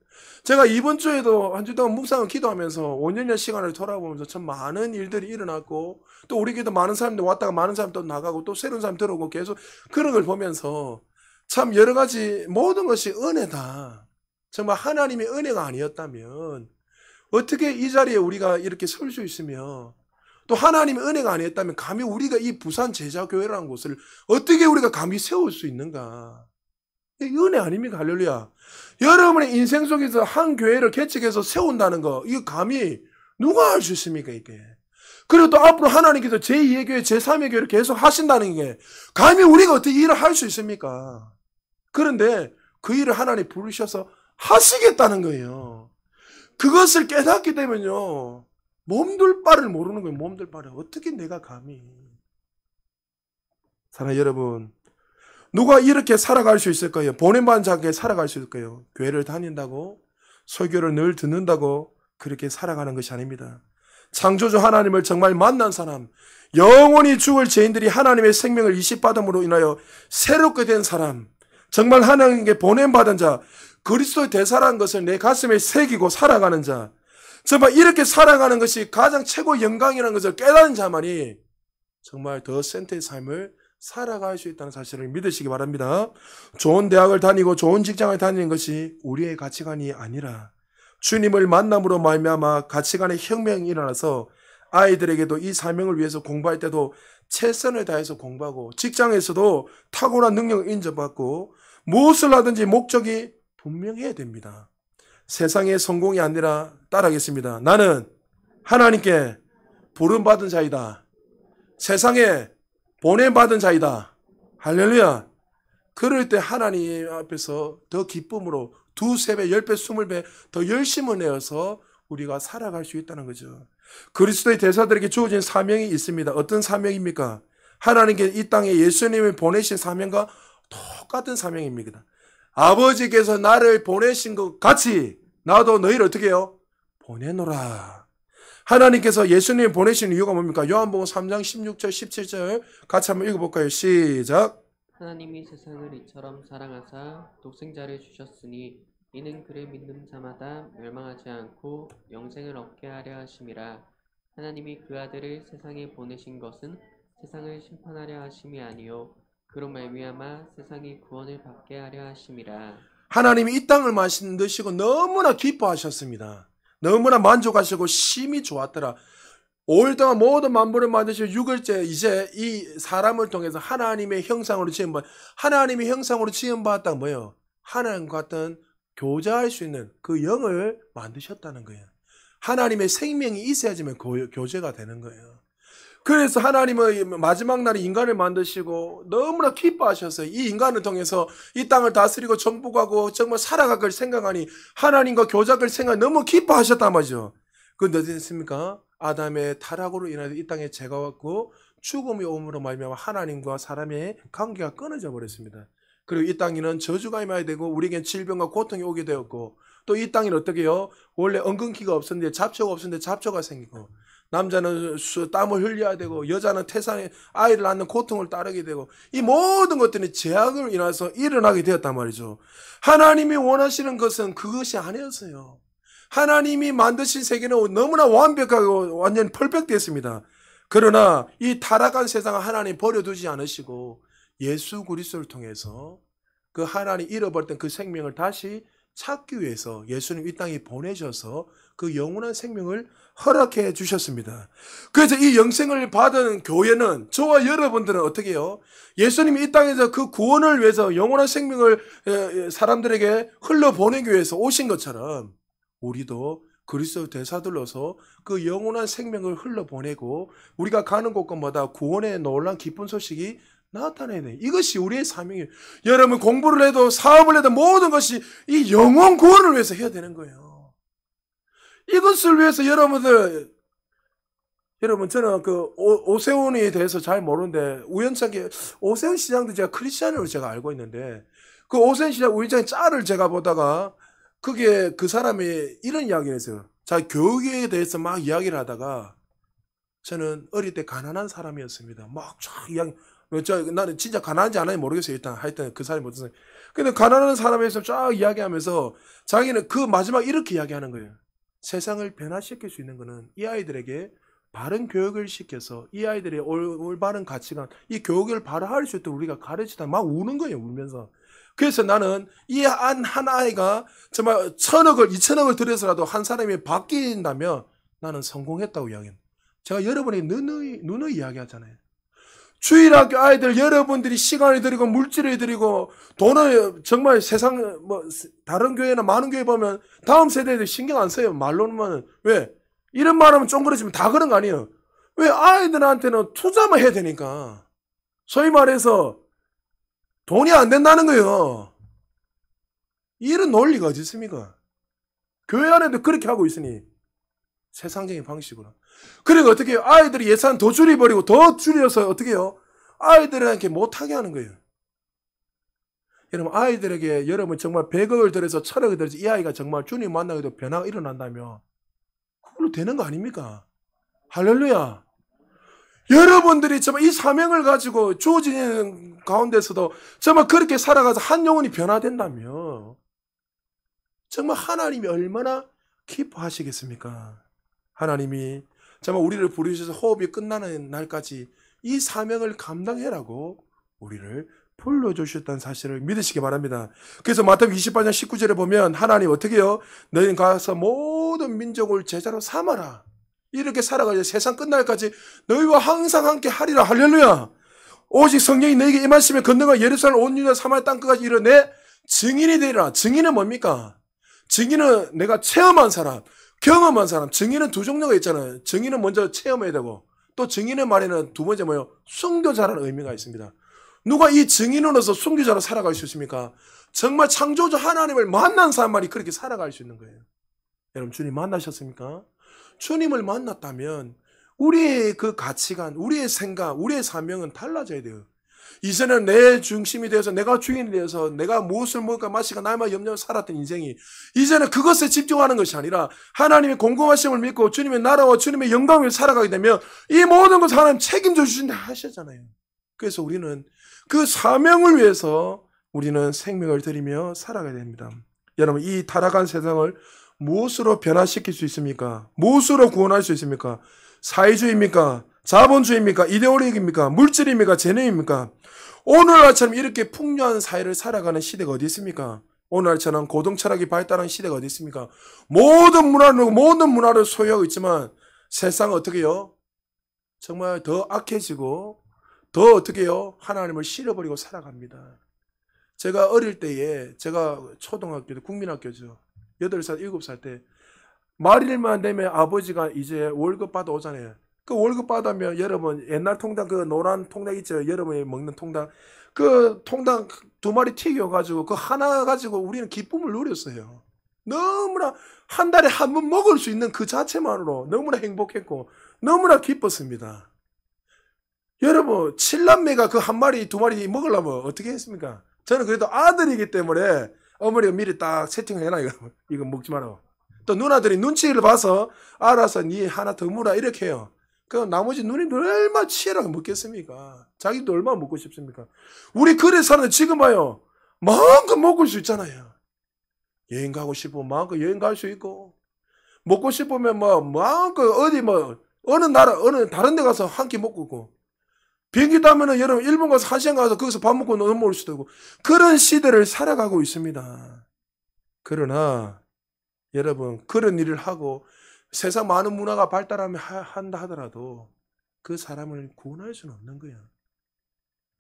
Speaker 1: 제가 이번 주에도 한 주 동안 묵상을 기도하면서 5년여 시간을 돌아보면서 참 많은 일들이 일어났고 또 우리 교회도 많은 사람들 왔다가 많은 사람 또 나가고 또 새로운 사람 들어오고 계속 그런 걸 보면서 참 여러 가지 모든 것이 은혜다. 정말 하나님의 은혜가 아니었다면 어떻게 이 자리에 우리가 이렇게 설 수 있으며 또 하나님의 은혜가 아니었다면 감히 우리가 이 부산 제자교회라는 곳을 어떻게 우리가 감히 세울 수 있는가. 은혜 아닙니까? 할렐루야. 여러분의 인생 속에서 한 교회를 개척해서 세운다는 거, 이거 감히 누가 할 수 있습니까, 이게? 그리고 또 앞으로 하나님께서 제2의 교회, 제3의 교회를 계속 하신다는 게, 감히 우리가 어떻게 일을 할 수 있습니까? 그런데 그 일을 하나님 부르셔서 하시겠다는 거예요. 그것을 깨닫게 되면요, 몸둘 바를 모르는 거예요, 몸둘 바를. 어떻게 내가 감히. 사랑하는 여러분, 누가 이렇게 살아갈 수 있을 거예요? 보냄받은 자에게 살아갈 수 있을 거예요? 교회를 다닌다고, 설교를 늘 듣는다고 그렇게 살아가는 것이 아닙니다. 창조주 하나님을 정말 만난 사람, 영원히 죽을 죄인들이 하나님의 생명을 이식받음으로 인하여 새롭게 된 사람, 정말 하나님께 보냄받은 자, 그리스도의 대사라는 것을 내 가슴에 새기고 살아가는 자, 정말 이렇게 살아가는 것이 가장 최고의 영광이라는 것을 깨닫는 자만이 정말 더 센터의 삶을 살아갈 수 있다는 사실을 믿으시기 바랍니다. 좋은 대학을 다니고 좋은 직장을 다니는 것이 우리의 가치관이 아니라 주님을 만남으로 말미암아 가치관의 혁명이 일어나서 아이들에게도 이 사명을 위해서 공부할 때도 최선을 다해서 공부하고 직장에서도 탁월한 능력을 인정받고 무엇을 하든지 목적이 분명해야 됩니다. 세상의 성공이 아니라 따라하겠습니다. 나는 하나님께 부름받은 자이다. 세상에 보냄받은 자이다. 할렐루야. 그럴 때 하나님 앞에서 더 기쁨으로 2, 3배, 10배, 20배 더 열심을 내어서 우리가 살아갈 수 있다는 거죠. 그리스도의 대사들에게 주어진 사명이 있습니다. 어떤 사명입니까? 하나님께 이 땅에 예수님을 보내신 사명과 똑같은 사명입니다. 아버지께서 나를 보내신 것 같이 나도 너희를 어떻게 해요? 보내노라. 하나님께서 예수님을 보내신 이유가 뭡니까? 요한복음 3장 16절 17절 같이 한번 읽어볼까요? 시작.
Speaker 2: 하나님이 세상을 이처럼 사랑하사 독생자를 주셨으니 이는 그를 믿는 자마다 멸망하지 않고 영생을 얻게 하려 하심이라. 하나님이 그 아들을 세상에 보내신 것은 세상을 심판하려 하심이 아니요 그로 말미암아 세상이 구원을 받게 하려 하심이라.
Speaker 1: 하나님이 이 땅을 만드시고 너무나 기뻐하셨습니다. 너무나 만족하시고 심히 좋았더라. 5일 동안 모든 만물을 만드시고 6일째 이제 이 사람을 통해서 하나님의 형상으로 하나님의 형상으로 지음받았다 뭐예요? 하나님과 같은 교제할 수 있는 그 영을 만드셨다는 거예요. 하나님의 생명이 있어야지만 교제가 되는 거예요. 그래서 하나님은 마지막 날에 인간을 만드시고 너무나 기뻐하셨어요. 이 인간을 통해서 이 땅을 다스리고 정복하고 정말 살아갈 생각하니 하나님과 교제할 생각이 너무 기뻐하셨단 말이죠. 그런데 어떻게 됐습니까? 아담의 타락으로 인해서 이 땅에 죄가 왔고 죽음이 오므로 말미암아 하나님과 사람의 관계가 끊어져 버렸습니다. 그리고 이 땅에는 저주가 임하게 되고 우리에겐 질병과 고통이 오게 되었고 또 이 땅에는 어떻게 해요? 원래 엉겅퀴가 없었는데 잡초가 없었는데 잡초가 생기고 남자는 땀을 흘려야 되고 여자는 태산에 아이를 낳는 고통을 따르게 되고 이 모든 것들이 죄악을 인해서 일어나게 되었단 말이죠. 하나님이 원하시는 것은 그것이 아니었어요. 하나님이 만드신 세계는 너무나 완벽하고 완전히 퍼펙트했습니다. 그러나 이 타락한 세상을 하나님 버려두지 않으시고 예수 그리스도를 통해서 그 하나님 잃어버렸던 그 생명을 다시 찾기 위해서 예수님 이 땅에 보내셔서 그 영원한 생명을 허락해 주셨습니다. 그래서 이 영생을 받은 교회는 저와 여러분들은 어떻게 해요? 예수님이 이 땅에서 그 구원을 위해서 영원한 생명을 사람들에게 흘러보내기 위해서 오신 것처럼 우리도 그리스도 대사들로서 그 영원한 생명을 흘러보내고 우리가 가는 곳곳마다 구원의 놀라운 기쁜 소식이 나타내야 돼. 이것이 우리의 사명이에요. 여러분 공부를 해도 사업을 해도 모든 것이 이 영혼 구원을 위해서 해야 되는 거예요. 이것을 위해서 여러분 저는 그 오세훈에 대해서 잘 모르는데 우연찮게 오세훈 시장도 제가 크리스찬으로 제가 알고 있는데 그 오세훈 시장 우연찮게 짤을 제가 보다가 그게 그 사람이 이런 이야기를 했어요. 자, 교육에 대해서 막 이야기를 하다가 저는 어릴 때 가난한 사람이었습니다. 막 쫙 이야기 나는 진짜 가난한지 안 한지 모르겠어요. 일단 하여튼 그 사람이 무슨 근데 가난한 사람에서 쫙 이야기하면서 자기는 그 마지막 이렇게 이야기하는 거예요. 세상을 변화시킬 수 있는 거는 이 아이들에게 바른 교육을 시켜서 이 아이들의 올바른 가치관, 이 교육을 바로 할 수 있도록 우리가 가르치다 막 우는 거예요. 울면서. 그래서 나는 이 한 아이가 정말 1,000억을 2,000억을 들여서라도 한 사람이 바뀐다면 나는 성공했다고 이야기합니다. 제가 여러분에게 누누이 이야기하잖아요. 주일학교 아이들 여러분들이 시간을 들이고 물질을 들이고 돈을 정말 세상 다른 교회나 많은 교회 보면 다음 세대들 신경 안 써요. 말로는 왜? 이런 말하면 쫑그러지면 다 그런 거 아니에요. 왜? 아이들한테는 투자만 해야 되니까. 소위 말해서 돈이 안 된다는 거예요. 이런 논리가 어디 있습니까? 교회 안에도 그렇게 하고 있으니 세상적인 방식으로. 그리고 어떻게 해요? 아이들이 예산 더 줄여버리고 더 줄여서 어떻게 해요? 아이들에게 못하게 하는 거예요. 여러분 아이들에게 여러분 정말 100억을 들여서 1,000억을 들여서 이 아이가 정말 주님 만나기도 변화가 일어난다면 그걸로 되는 거 아닙니까? 할렐루야. 여러분들이 정말 이 사명을 가지고 주어진 가운데서도 정말 그렇게 살아가서 한 영혼이 변화된다면 정말 하나님이 얼마나 기뻐하시겠습니까? 하나님이 정말 우리를 부르셔서 호흡이 끝나는 날까지 이 사명을 감당해라고 우리를 불러주셨다는 사실을 믿으시기 바랍니다. 그래서 마태복음 28장 19절에 보면 하나님 어떻게 해요? 너희는 가서 모든 민족을 제자로 삼아라. 이렇게 살아가야 세상 끝날까지 너희와 항상 함께 하리라. 할렐루야. 오직 성령이 너희에게 임하시면 건너가 예루살렘 온 유다 사마리아 땅끝까지 이르러 내 증인이 되리라. 증인은 뭡니까? 증인은 내가 체험한 사람, 경험한 사람. 증인은 두 종류가 있잖아요. 증인은 먼저 체험해야 되고 또 증인의 말에는 두 번째 뭐예요? 순교자라는 의미가 있습니다. 누가 이 증인으로서 순교자로 살아갈 수 있습니까? 정말 창조주 하나님을 만난 사람만이 그렇게 살아갈 수 있는 거예요. 여러분 주님 만나셨습니까? 주님을 만났다면 우리의 그 가치관, 우리의 생각, 우리의 사명은 달라져야 돼요. 이제는 내 중심이 되어서 내가 주인이 되어서 내가 무엇을 먹을까 마실까 날마다 염려하며 살았던 인생이 이제는 그것에 집중하는 것이 아니라 하나님의 공공하심을 믿고 주님의 나라와 주님의 영광을 살아가게 되면 이 모든 것을 하나님 책임져 주신다 하셨잖아요. 그래서 우리는 그 사명을 위해서 우리는 생명을 드리며 살아가야 됩니다. 여러분 이 타락한 세상을 무엇으로 변화시킬 수 있습니까? 무엇으로 구원할 수 있습니까? 사회주의입니까? 자본주의입니까? 이데올로기입니까? 물질입니까? 재능입니까? 오늘날처럼 이렇게 풍요한 사회를 살아가는 시대가 어디 있습니까? 오늘날처럼 고등철학이 발달한 시대가 어디 있습니까? 모든 문화를 소유하고 있지만 세상은 어떻게 해요? 정말 더 악해지고 더 어떻게 해요? 하나님을 싫어버리고 살아갑니다. 제가 어릴 때에 제가 초등학교 때 국민학교죠. 8살, 7살 때 말일만 되면 아버지가 이제 월급 받아 오잖아요. 그 월급 받으면 여러분 옛날 통닭 그 노란 통닭 있죠. 여러분이 먹는 통닭. 그 통닭 2마리 튀겨가지고 그 하나 가지고 우리는 기쁨을 누렸어요. 너무나 한 달에 한 번 먹을 수 있는 그 자체만으로 너무나 행복했고 너무나 기뻤습니다. 여러분 7남매가 그 한 마리 2마리 먹으려면 어떻게 했습니까? 저는 그래도 아들이기 때문에 어머니가 미리 딱 세팅을 해놔. 이거 먹지 마라. 또 누나들이 눈치를 봐서 알아서 니 하나 더 물어 이렇게 해요. 그 나머지 누님 얼마나 치열하게 먹겠습니까? 자기도 얼마나 먹고 싶습니까? 우리 그래 사는 지금 봐요. 마음껏 먹을 수 있잖아요. 여행 가고 싶으면 마음껏 여행 갈 수 있고 먹고 싶으면 뭐 마음껏 어디 뭐 어느 나라 어느 다른 데 가서 한 끼 먹고 있고 비행기 타면은 여러분 일본 가서 1시간 가서 거기서 밥 먹고 넘어올 수도 있고 그런 시대를 살아가고 있습니다. 그러나 여러분 그런 일을 하고 세상 많은 문화가 발달하면 한다 하더라도 그 사람을 구원할 수는 없는 거예요.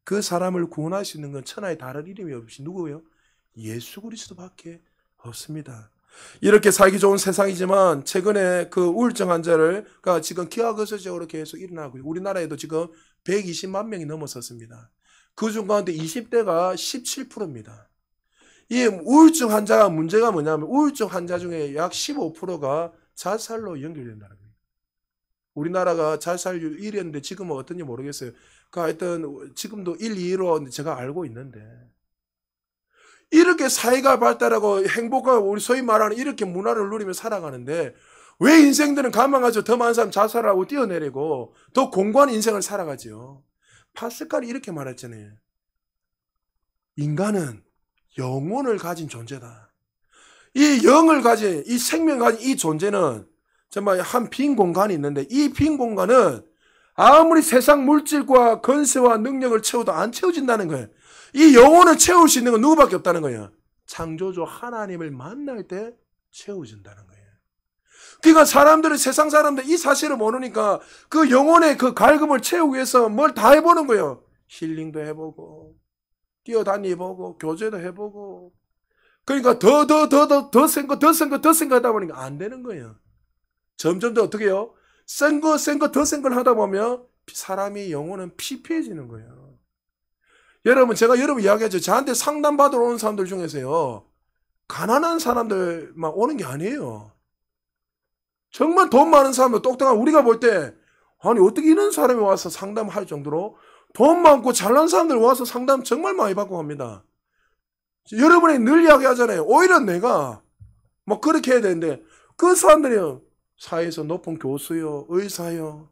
Speaker 1: 그 사람을 구원할 수 있는 건 천하에 다른 이름이 없이 누구예요? 예수 그리스도밖에 없습니다. 이렇게 살기 좋은 세상이지만 최근에 그 우울증 환자를 지금 기하급수적으로 계속 일어나고 우리나라에도 지금 120만 명이 넘어섰습니다. 그중 가운데 20대가 17%입니다. 이 우울증 환자가 문제가 뭐냐면 우울증 환자 중에 약 15%가 자살로 연결된다는 거예요. 우리나라가 자살률 1위였는데 지금은 어떤지 모르겠어요. 하여튼 지금도 1, 2위로 제가 알고 있는데 이렇게 사회가 발달하고 행복하고 우리 소위 말하는 이렇게 문화를 누리며 살아가는데 왜 인생들은 가망가지고 더 많은 사람 자살하고 뛰어내리고 더 공고한 인생을 살아가지요. 파스칼이 이렇게 말했잖아요. 인간은 영혼을 가진 존재다. 이 영을 가진 이 생명을 가진 이 존재는 정말 한 빈 공간이 있는데 이 빈 공간은 아무리 세상 물질과 건세와 능력을 채워도 안 채워진다는 거예요. 이 영혼을 채울 수 있는 건 누구밖에 없다는 거예요. 창조주 하나님을 만날 때 채워진다는 거예요. 그러니까 사람들은 세상 사람들 이 사실을 모르니까 그 영혼의 그 갈급을 채우기 위해서 뭘 다 해보는 거예요. 힐링도 해보고 뛰어다니보고 교제도 해보고 그러니까 더 센 거 하다 보니까 안 되는 거예요. 점점 더 어떻게 해요? 더 센 걸 하다 보면 사람이 영혼은 피폐해지는 거예요. 여러분 제가 여러분 이야기하죠. 저한테 상담받으러 오는 사람들 중에서요. 가난한 사람들만 오는 게 아니에요. 정말 돈 많은 사람들 똑똑한 우리가 볼 때 아니 어떻게 이런 사람이 와서 상담할 정도로 돈 많고 잘난 사람들 와서 상담 정말 많이 받고 갑니다. 여러분이 늘 이야기하잖아요. 오히려 내가 뭐 그렇게 해야 되는데 그 사람들이요. 사회에서 높은 교수요. 의사요.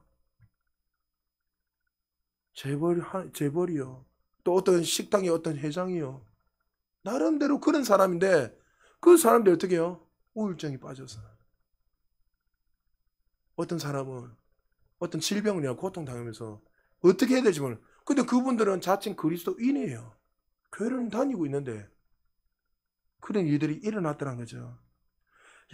Speaker 1: 재벌이요. 또 어떤 식당의 어떤 회장이요. 나름대로 그런 사람인데 그 사람들 어떻게 해요? 우울증이 빠져서. 어떤 사람은 어떤 질병이나 고통당하면서 어떻게 해야 될지 몰라요. 근데 그분들은 자칭 그리스도인이에요. 교회를 다니고 있는데 그런 일들이 일어났다는 거죠.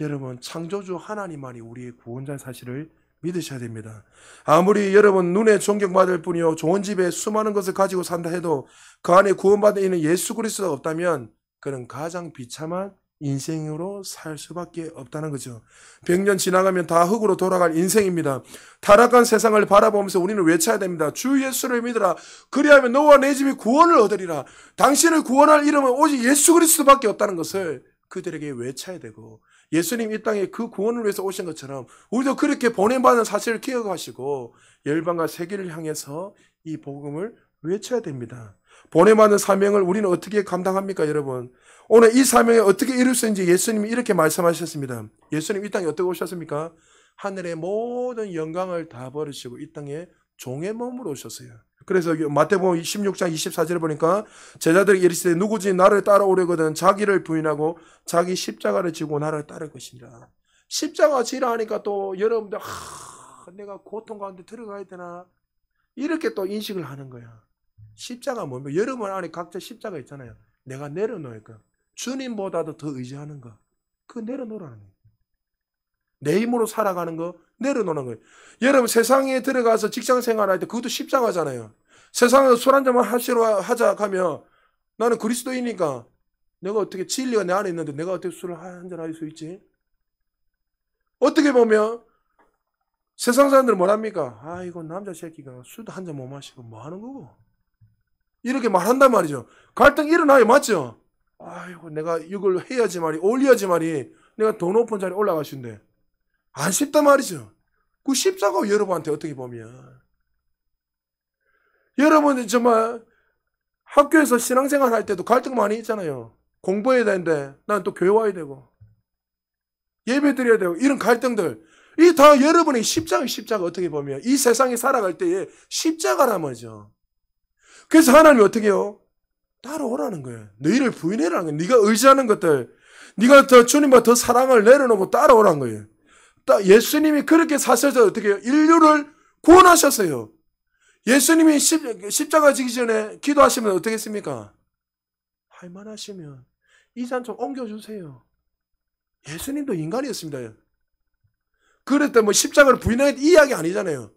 Speaker 1: 여러분 창조주 하나님만이 우리의 구원자의 사실을 믿으셔야 됩니다. 아무리 여러분 눈에 존경받을 뿐이요 좋은 집에 수많은 것을 가지고 산다 해도 그 안에 구원받은 이는 예수 그리스도가 없다면 그는 가장 비참한 인생으로 살 수밖에 없다는 거죠. 100년 지나가면 다 흙으로 돌아갈 인생입니다. 타락한 세상을 바라보면서 우리는 외쳐야 됩니다. 주 예수를 믿으라. 그리하면 너와 내 집이 구원을 얻으리라. 당신을 구원할 이름은 오직 예수 그리스도밖에 없다는 것을 그들에게 외쳐야 되고 예수님 이 땅에 그 구원을 위해서 오신 것처럼 우리도 그렇게 보냄받은 사실을 기억하시고 열방과 세계를 향해서 이 복음을 외쳐야 됩니다. 보냄받은 사명을 우리는 어떻게 감당합니까, 여러분? 오늘 이 사명에 어떻게 이룰 수 있는지 예수님이 이렇게 말씀하셨습니다. 예수님 이 땅에 어떻게 오셨습니까? 하늘의 모든 영광을 다 버리시고 이 땅에 종의 몸으로 오셨어요. 그래서 마태복음 16장 24절에 보니까 제자들이 이르시되 누구든지 나를 따라오려거든 자기를 부인하고 자기 십자가를 지고 나를 따를 것이니라. 십자가 지라 하니까 또 여러분들 내가 고통 가운데 들어가야 되나 이렇게 또 인식을 하는 거야. 십자가 뭡니까? 여러분 안에 각자 십자가 있잖아요. 내가 내려놓을 거. 주님보다도 더 의지하는 거. 그거 내려놓으라는 거예요. 내 힘으로 살아가는 거 내려놓는 거예요. 여러분 세상에 들어가서 직장 생활할 때 그것도 십자가잖아요. 세상에서 술 한잔만 하자 하면 나는 그리스도이니까 내가 어떻게 진리가 내 안에 있는데 내가 어떻게 술을 한잔 할 수 있지? 어떻게 보면 세상 사람들은 뭐랍니까? 아이고 남자 새끼가 술도 한 잔 못 마시고 뭐 하는 거고? 이렇게 말한단 말이죠. 갈등 일어나요. 맞죠? 아이고 내가 이걸 해야지 말이 올려야지 말이 내가 더 높은 자리에 올라갈 수 있는데 안 쉽단 말이죠. 그 십자가 여러분한테 어떻게 보면 여러분 정말 학교에서 신앙생활 할 때도 갈등 많이 있잖아요. 공부해야 되는데 난 또 교회 와야 되고 예배 드려야 되고 이런 갈등들 이 다 여러분의 십자가 어떻게 보면 이 세상에 살아갈 때의 십자가란 말이죠. 그래서 하나님이 어떻게 해요? 따라오라는 거예요. 너희를 부인해라는 거예요. 네가 의지하는 것들 네가 더 주님과 더 사랑을 내려놓고 따라오라는 거예요. 예수님이 그렇게 사셔서 어떻게 해요? 인류를 구원하셨어요. 예수님이 십자가 지기 전에 기도하시면 어떻게 했습니까? 할만하시면 이 산 좀 옮겨주세요. 예수님도 인간이었습니다. 그랬더니 뭐 십자가를 부인하겠다 이 이야기 아니잖아요.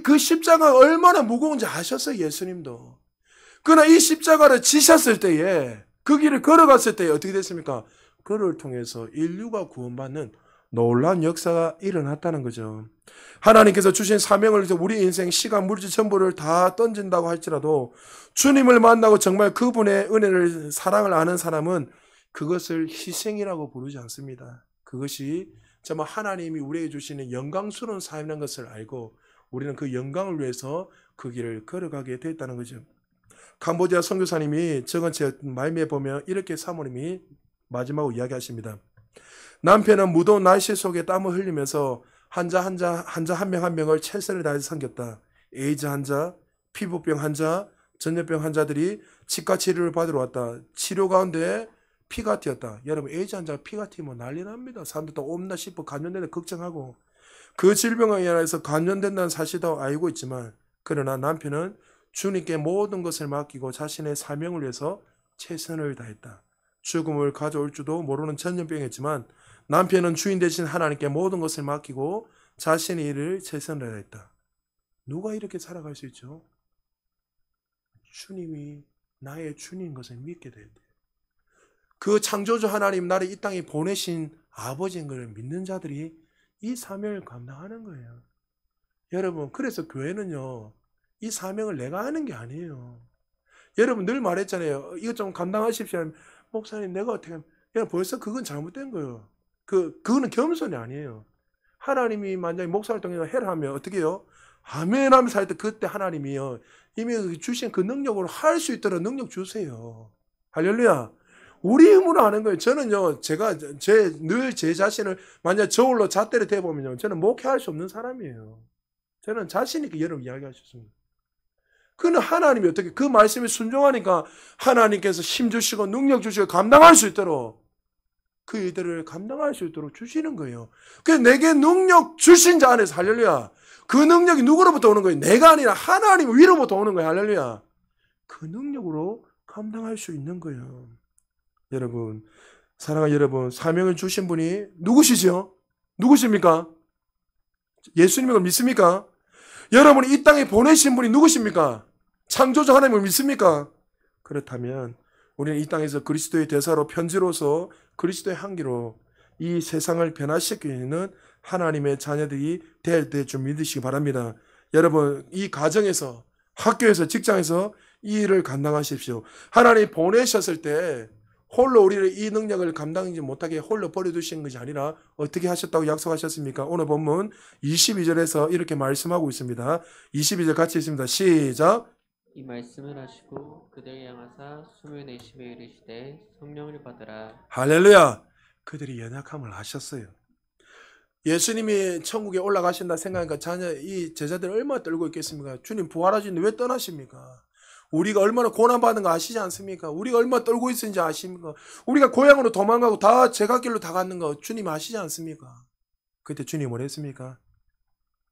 Speaker 1: 그 십자가가 얼마나 무거운지 아셨어요. 예수님도. 그러나 이 십자가를 지셨을 때에 그 길을 걸어갔을 때에 어떻게 됐습니까? 그를 통해서 인류가 구원받는 놀라운 역사가 일어났다는 거죠. 하나님께서 주신 사명을 위해서 우리 인생 시간 물질 전부를 다 던진다고 할지라도 주님을 만나고 정말 그분의 은혜를 사랑을 아는 사람은 그것을 희생이라고 부르지 않습니다. 그것이 정말 하나님이 우리에게 주시는 영광스러운 삶이라는 것을 알고 우리는 그 영광을 위해서 그 길을 걸어가게 됐다는 거죠. 캄보디아 선교사님이 적은 제 말미에 보면 이렇게 사모님이 마지막으로 이야기하십니다. 남편은 무더운 날씨 속에 땀을 흘리면서 환자 한 명 한 명을 최선을 다해서 섬겼다. 에이즈 환자, 피부병 환자, 전염병 환자들이 치과 치료를 받으러 왔다. 치료 가운데 피가 튀었다. 여러분 에이즈 환자가 피가 튀면 난리 납니다. 사람들 또 없나 싶어 감염된다 걱정하고 그 질병에 인해서 감염된다는 사실도 알고 있지만 그러나 남편은 주님께 모든 것을 맡기고 자신의 사명을 위해서 최선을 다했다. 죽음을 가져올 줄도 모르는 전염병이었지만 남편은 주인 되신 하나님께 모든 것을 맡기고 자신의 일을 최선을 다했다. 누가 이렇게 살아갈 수 있죠? 주님이 나의 주님인 것을 믿게 돼야 돼. 그 창조주 하나님 나를 이 땅에 보내신 아버지인 것을 믿는 자들이 이 사명을 감당하는 거예요. 여러분 그래서 교회는요. 이 사명을 내가 하는 게 아니에요. 여러분 늘 말했잖아요. 이것 좀 감당하십시오. 목사님 내가 어떻게 하면 벌써 그건 잘못된 거예요. 그거는 겸손이 아니에요. 하나님이 만약에 목사를 통해서 해라 하면 어떻게 해요? 아멘 하면서 할 때 그때 하나님이요. 이미 주신 그 능력으로 할 수 있도록 능력 주세요. 할렐루야. 우리 힘으로 하는 거예요. 저는요, 제가 늘 제 자신을 만약 저울로 잣대를 대보면요, 저는 목회할 수 없는 사람이에요. 저는 자신 있게 여러분 이야기하셨습니다. 그는 하나님이 어떻게 그 말씀에 순종하니까 하나님께서 힘 주시고 능력 주시고 감당할 수 있도록 그 일들을 감당할 수 있도록 주시는 거예요. 그래서 내게 능력 주신 자 안에서 할렐루야. 그 능력이 누구로부터 오는 거예요? 내가 아니라 하나님 위로부터 오는 거예요. 할렐루야. 그 능력으로 감당할 수 있는 거예요. 여러분, 사랑하는 여러분, 사명을 주신 분이 누구시죠? 누구십니까? 예수님을 믿습니까? 여러분이 이 땅에 보내신 분이 누구십니까? 창조주 하나님을 믿습니까? 그렇다면 우리는 이 땅에서 그리스도의 대사로 편지로서 그리스도의 향기로 이 세상을 변화시키는 하나님의 자녀들이 될 때 좀 믿으시기 바랍니다. 여러분 이 가정에서 학교에서 직장에서 이 일을 감당하십시오. 하나님 보내셨을 때 홀로 우리를 이 능력을 감당하지 못하게 홀로 버려두신 것이 아니라 어떻게 하셨다고 약속하셨습니까? 오늘 본문 22절에서 이렇게 말씀하고 있습니다. 22절 같이 있습니다. 시작.
Speaker 2: 이 말씀을 하시고 그들을 향하사 숨을 내쉬며 이르시되 성령을 받으라.
Speaker 1: 할렐루야. 그들이 연약함을 아셨어요. 예수님이 천국에 올라가신다 생각하니까 이 제자들 얼마나 떨고 있겠습니까? 주님 부활하시는데 왜 떠나십니까? 우리가 얼마나 고난받는 거 아시지 않습니까? 우리가 얼마나 떨고 있는지 아십니까? 우리가 고향으로 도망가고 다 제갓길로 다 갔는 거 주님 아시지 않습니까? 그때 주님 뭘 했습니까?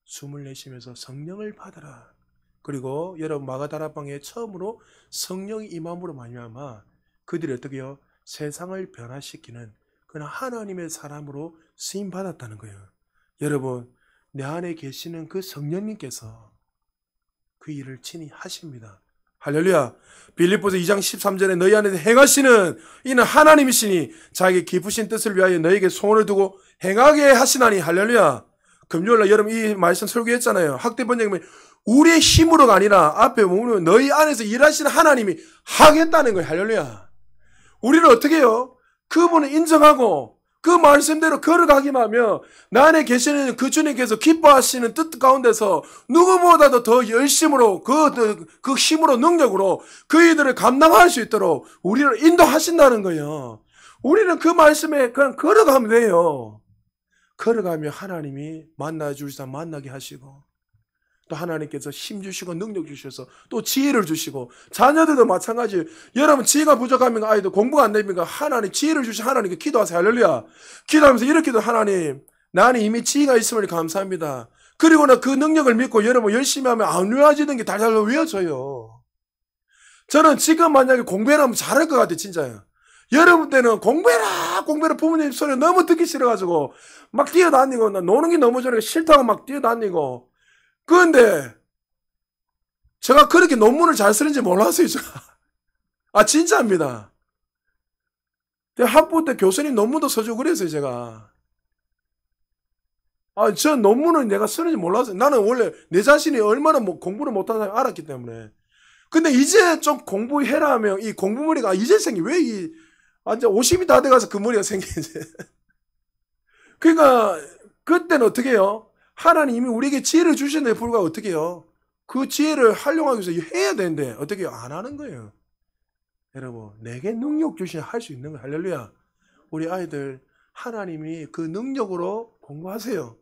Speaker 1: 숨을 내쉬면서 성령을 받아라. 그리고 여러분 마가다라방에 처음으로 성령이 임함으로 말미암아 그들이 어떻게 해요? 세상을 변화시키는 그런 하나님의 사람으로 쓰임 받았다는 거예요. 여러분 내 안에 계시는 그 성령님께서 그 일을 친히 하십니다. 할렐루야. 빌립보서 2장 13절에 너희 안에 행하시는 이는 하나님이시니 자기 기쁘신 뜻을 위하여 너에게 소원을 두고 행하게 하시나니. 할렐루야. 금요일날 여러분 이 말씀 설교했잖아요. 학대 번역이면 우리의 힘으로가 아니라 앞에 보면 너희 안에서 일하시는 하나님이 하겠다는 거예요. 할렐루야. 우리는 어떻게 해요? 그분을 인정하고 그 말씀대로 걸어가기만 하면 나 안에 계시는 그 주님께서 기뻐하시는 뜻 가운데서 누구보다도 더 열심으로 그 힘으로 능력으로 그 일들을 감당할 수 있도록 우리를 인도하신다는 거예요. 우리는 그 말씀에 그냥 걸어가면 돼요. 걸어가면 하나님이 만나주시다 만나게 하시고 또 하나님께서 힘 주시고 능력 주셔서 또 지혜를 주시고 자녀들도 마찬가지. 여러분 지혜가 부족하면 아이들 공부가 안 됩니까? 하나님 지혜를 주신 하나님께 기도하세요. 할렐루야. 기도하면서 이렇게도 하나님 나는 이미 지혜가 있음을 감사합니다. 그리고 나 그 능력을 믿고 여러분 열심히 하면 안 외워지는 게 달달 외워져요. 저는 지금 만약에 공부를 하면 잘할 것 같아요. 진짜요. 여러분 때는 공부해라 부모님 소리 너무 듣기 싫어가지고 막 뛰어다니고 나 노는 게 너무 싫다고 막 뛰어다니고. 그런데 제가 그렇게 논문을 잘 쓰는지 몰랐어요. 제가. 아 진짜입니다. 학부 때 교수님 논문도 써주고 그랬어요. 제가. 아, 저 논문을 내가 쓰는지 몰랐어요. 나는 원래 내 자신이 얼마나 공부를 못하는 사람을 알았기 때문에. 근데 이제 좀 공부해라 하면 이 공부머리가 이제 생기 왜 이제 50이 다 돼가서 그 머리가 생기지. 그러니까 그때는 어떻게 해요? 하나님이 우리에게 지혜를 주시는데 불구하고 어떻게 해요? 그 지혜를 활용하기 위해서 해야 되는데 어떻게 해요? 안 하는 거예요. 여러분 내게 능력 주시면 할 수 있는 거예요. 할렐루야. 우리 아이들 하나님이 그 능력으로 공부하세요.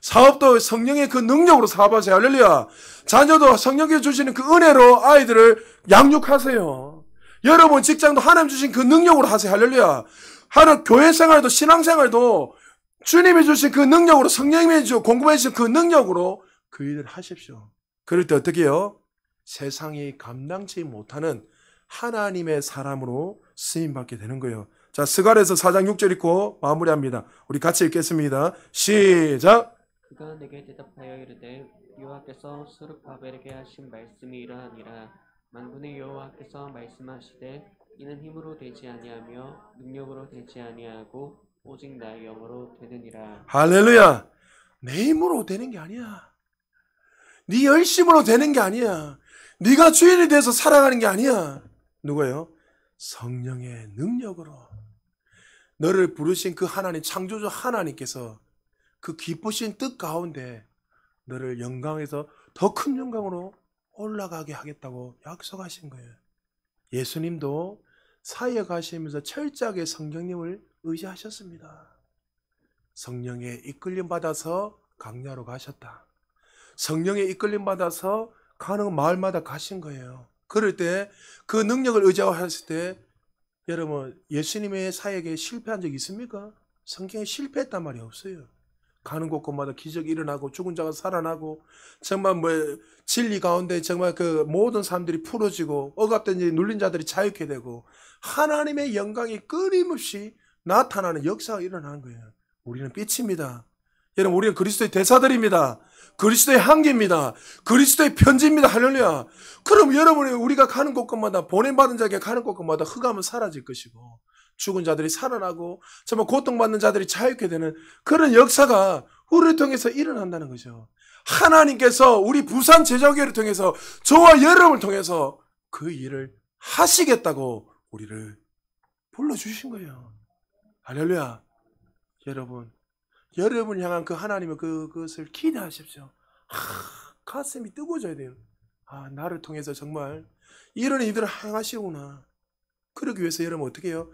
Speaker 1: 사업도 성령의 그 능력으로 사업하세요. 할렐루야. 자녀도 성령이 주시는 그 은혜로 아이들을 양육하세요. 여러분 직장도 하나님 주신 그 능력으로 하세요. 할렐루야. 하나님 교회 생활도 신앙생활도 주님이 주신 그 능력으로 성령님이 주신 공급해 주신 그 능력으로 그 일을 하십시오. 그럴 때 어떻게 해요? 세상이 감당치 못하는 하나님의 사람으로 쓰임받게 되는 거예요. 자, 스가랴서 4장 6절 읽고 마무리합니다. 우리 같이 읽겠습니다. 시작.
Speaker 2: 그가 내게 대답하여 이르되 여호와께서 스룹바벨에게 하신 말씀이 이러하니라. 만군의 여호와께서 말씀하시되 이는 힘으로 되지 아니하며 능력으로 되지 아니하고 오직 나의 영으로 되느니라.
Speaker 1: 할렐루야. 내 힘으로 되는 게 아니야. 네 열심으로 되는 게 아니야. 네가 주인이 돼서 살아가는 게 아니야. 누구예요? 성령의 능력으로. 너를 부르신 그 하나님, 창조주 하나님께서 그 기쁘신 뜻 가운데 너를 영광에서 더 큰 영광으로 올라가게 하겠다고 약속하신 거예요. 예수님도 사역 하시면서 철저하게 성령님을 의지하셨습니다. 성령의 이끌림 받아서 강야로 가셨다. 성령의 이끌림 받아서 가는 마을마다 가신 거예요. 그럴 때 그 능력을 의지하셨을 때 여러분 예수님의 사역에 실패한 적 있습니까? 성경에 실패했단 말이 없어요. 가는 곳곳마다 기적이 일어나고 죽은 자가 살아나고 정말 진리 가운데 정말 그 모든 사람들이 풀어지고 억압된 눌린 자들이 자유케 되고 하나님의 영광이 끊임없이 나타나는 역사가 일어나는 거예요. 우리는 빛입니다. 여러분 우리는 그리스도의 대사들입니다. 그리스도의 향기입니다. 그리스도의 편지입니다. 할렐루야. 그럼 여러분이 우리가 가는 곳곳마다 보냄받은 자에게 가는 곳곳마다 흑암은 사라질 것이고 죽은 자들이 살아나고 정말 고통받는 자들이 자유케 되는 그런 역사가 우리를 통해서 일어난다는 거죠. 하나님께서 우리 부산 제자교회를 통해서 저와 여러분을 통해서 그 일을 하시겠다고 우리를 불러주신 거예요. 할렐루야. 여러분 향한 그 하나님의 그것을 기대하십시오. 가슴이 뜨거워져야 돼요. 나를 통해서 정말 이런 일들을 행하시구나. 그러기 위해서 여러분 어떻게 해요?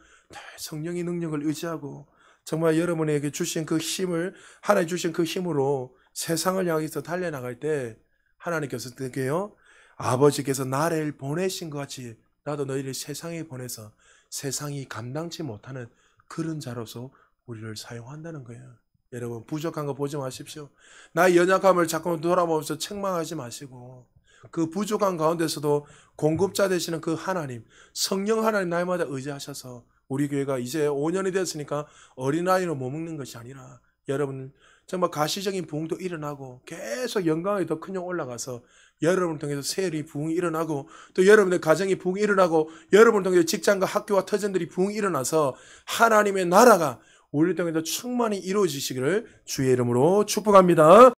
Speaker 1: 성령의 능력을 의지하고 정말 여러분에게 주신 그 힘을 하나님 주신 그 힘으로 세상을 향해서 달려나갈 때 하나님께서 어떻게 해요? 아버지께서 나를 보내신 것 같이 나도 너희를 세상에 보내서 세상이 감당치 못하는 그런 자로서 우리를 사용한다는 거예요. 여러분 부족한 거 보지 마십시오. 나의 연약함을 자꾸 돌아보면서 책망하지 마시고 그 부족한 가운데서도 공급자 되시는 그 하나님, 성령 하나님 날마다 의지하셔서 우리 교회가 이제 5년이 됐으니까 어린아이로 머무는 것이 아니라 여러분 정말 가시적인 부흥도 일어나고 계속 영광이 더 큰 영 올라가서 여러분을 통해서 세리 부흥이 일어나고 또 여러분의 가정이 부흥이 일어나고 여러분을 통해서 직장과 학교와 터전들이 부흥이 일어나서 하나님의 나라가 우리를 통해서 충만히 이루어지시기를 주의 이름으로 축복합니다.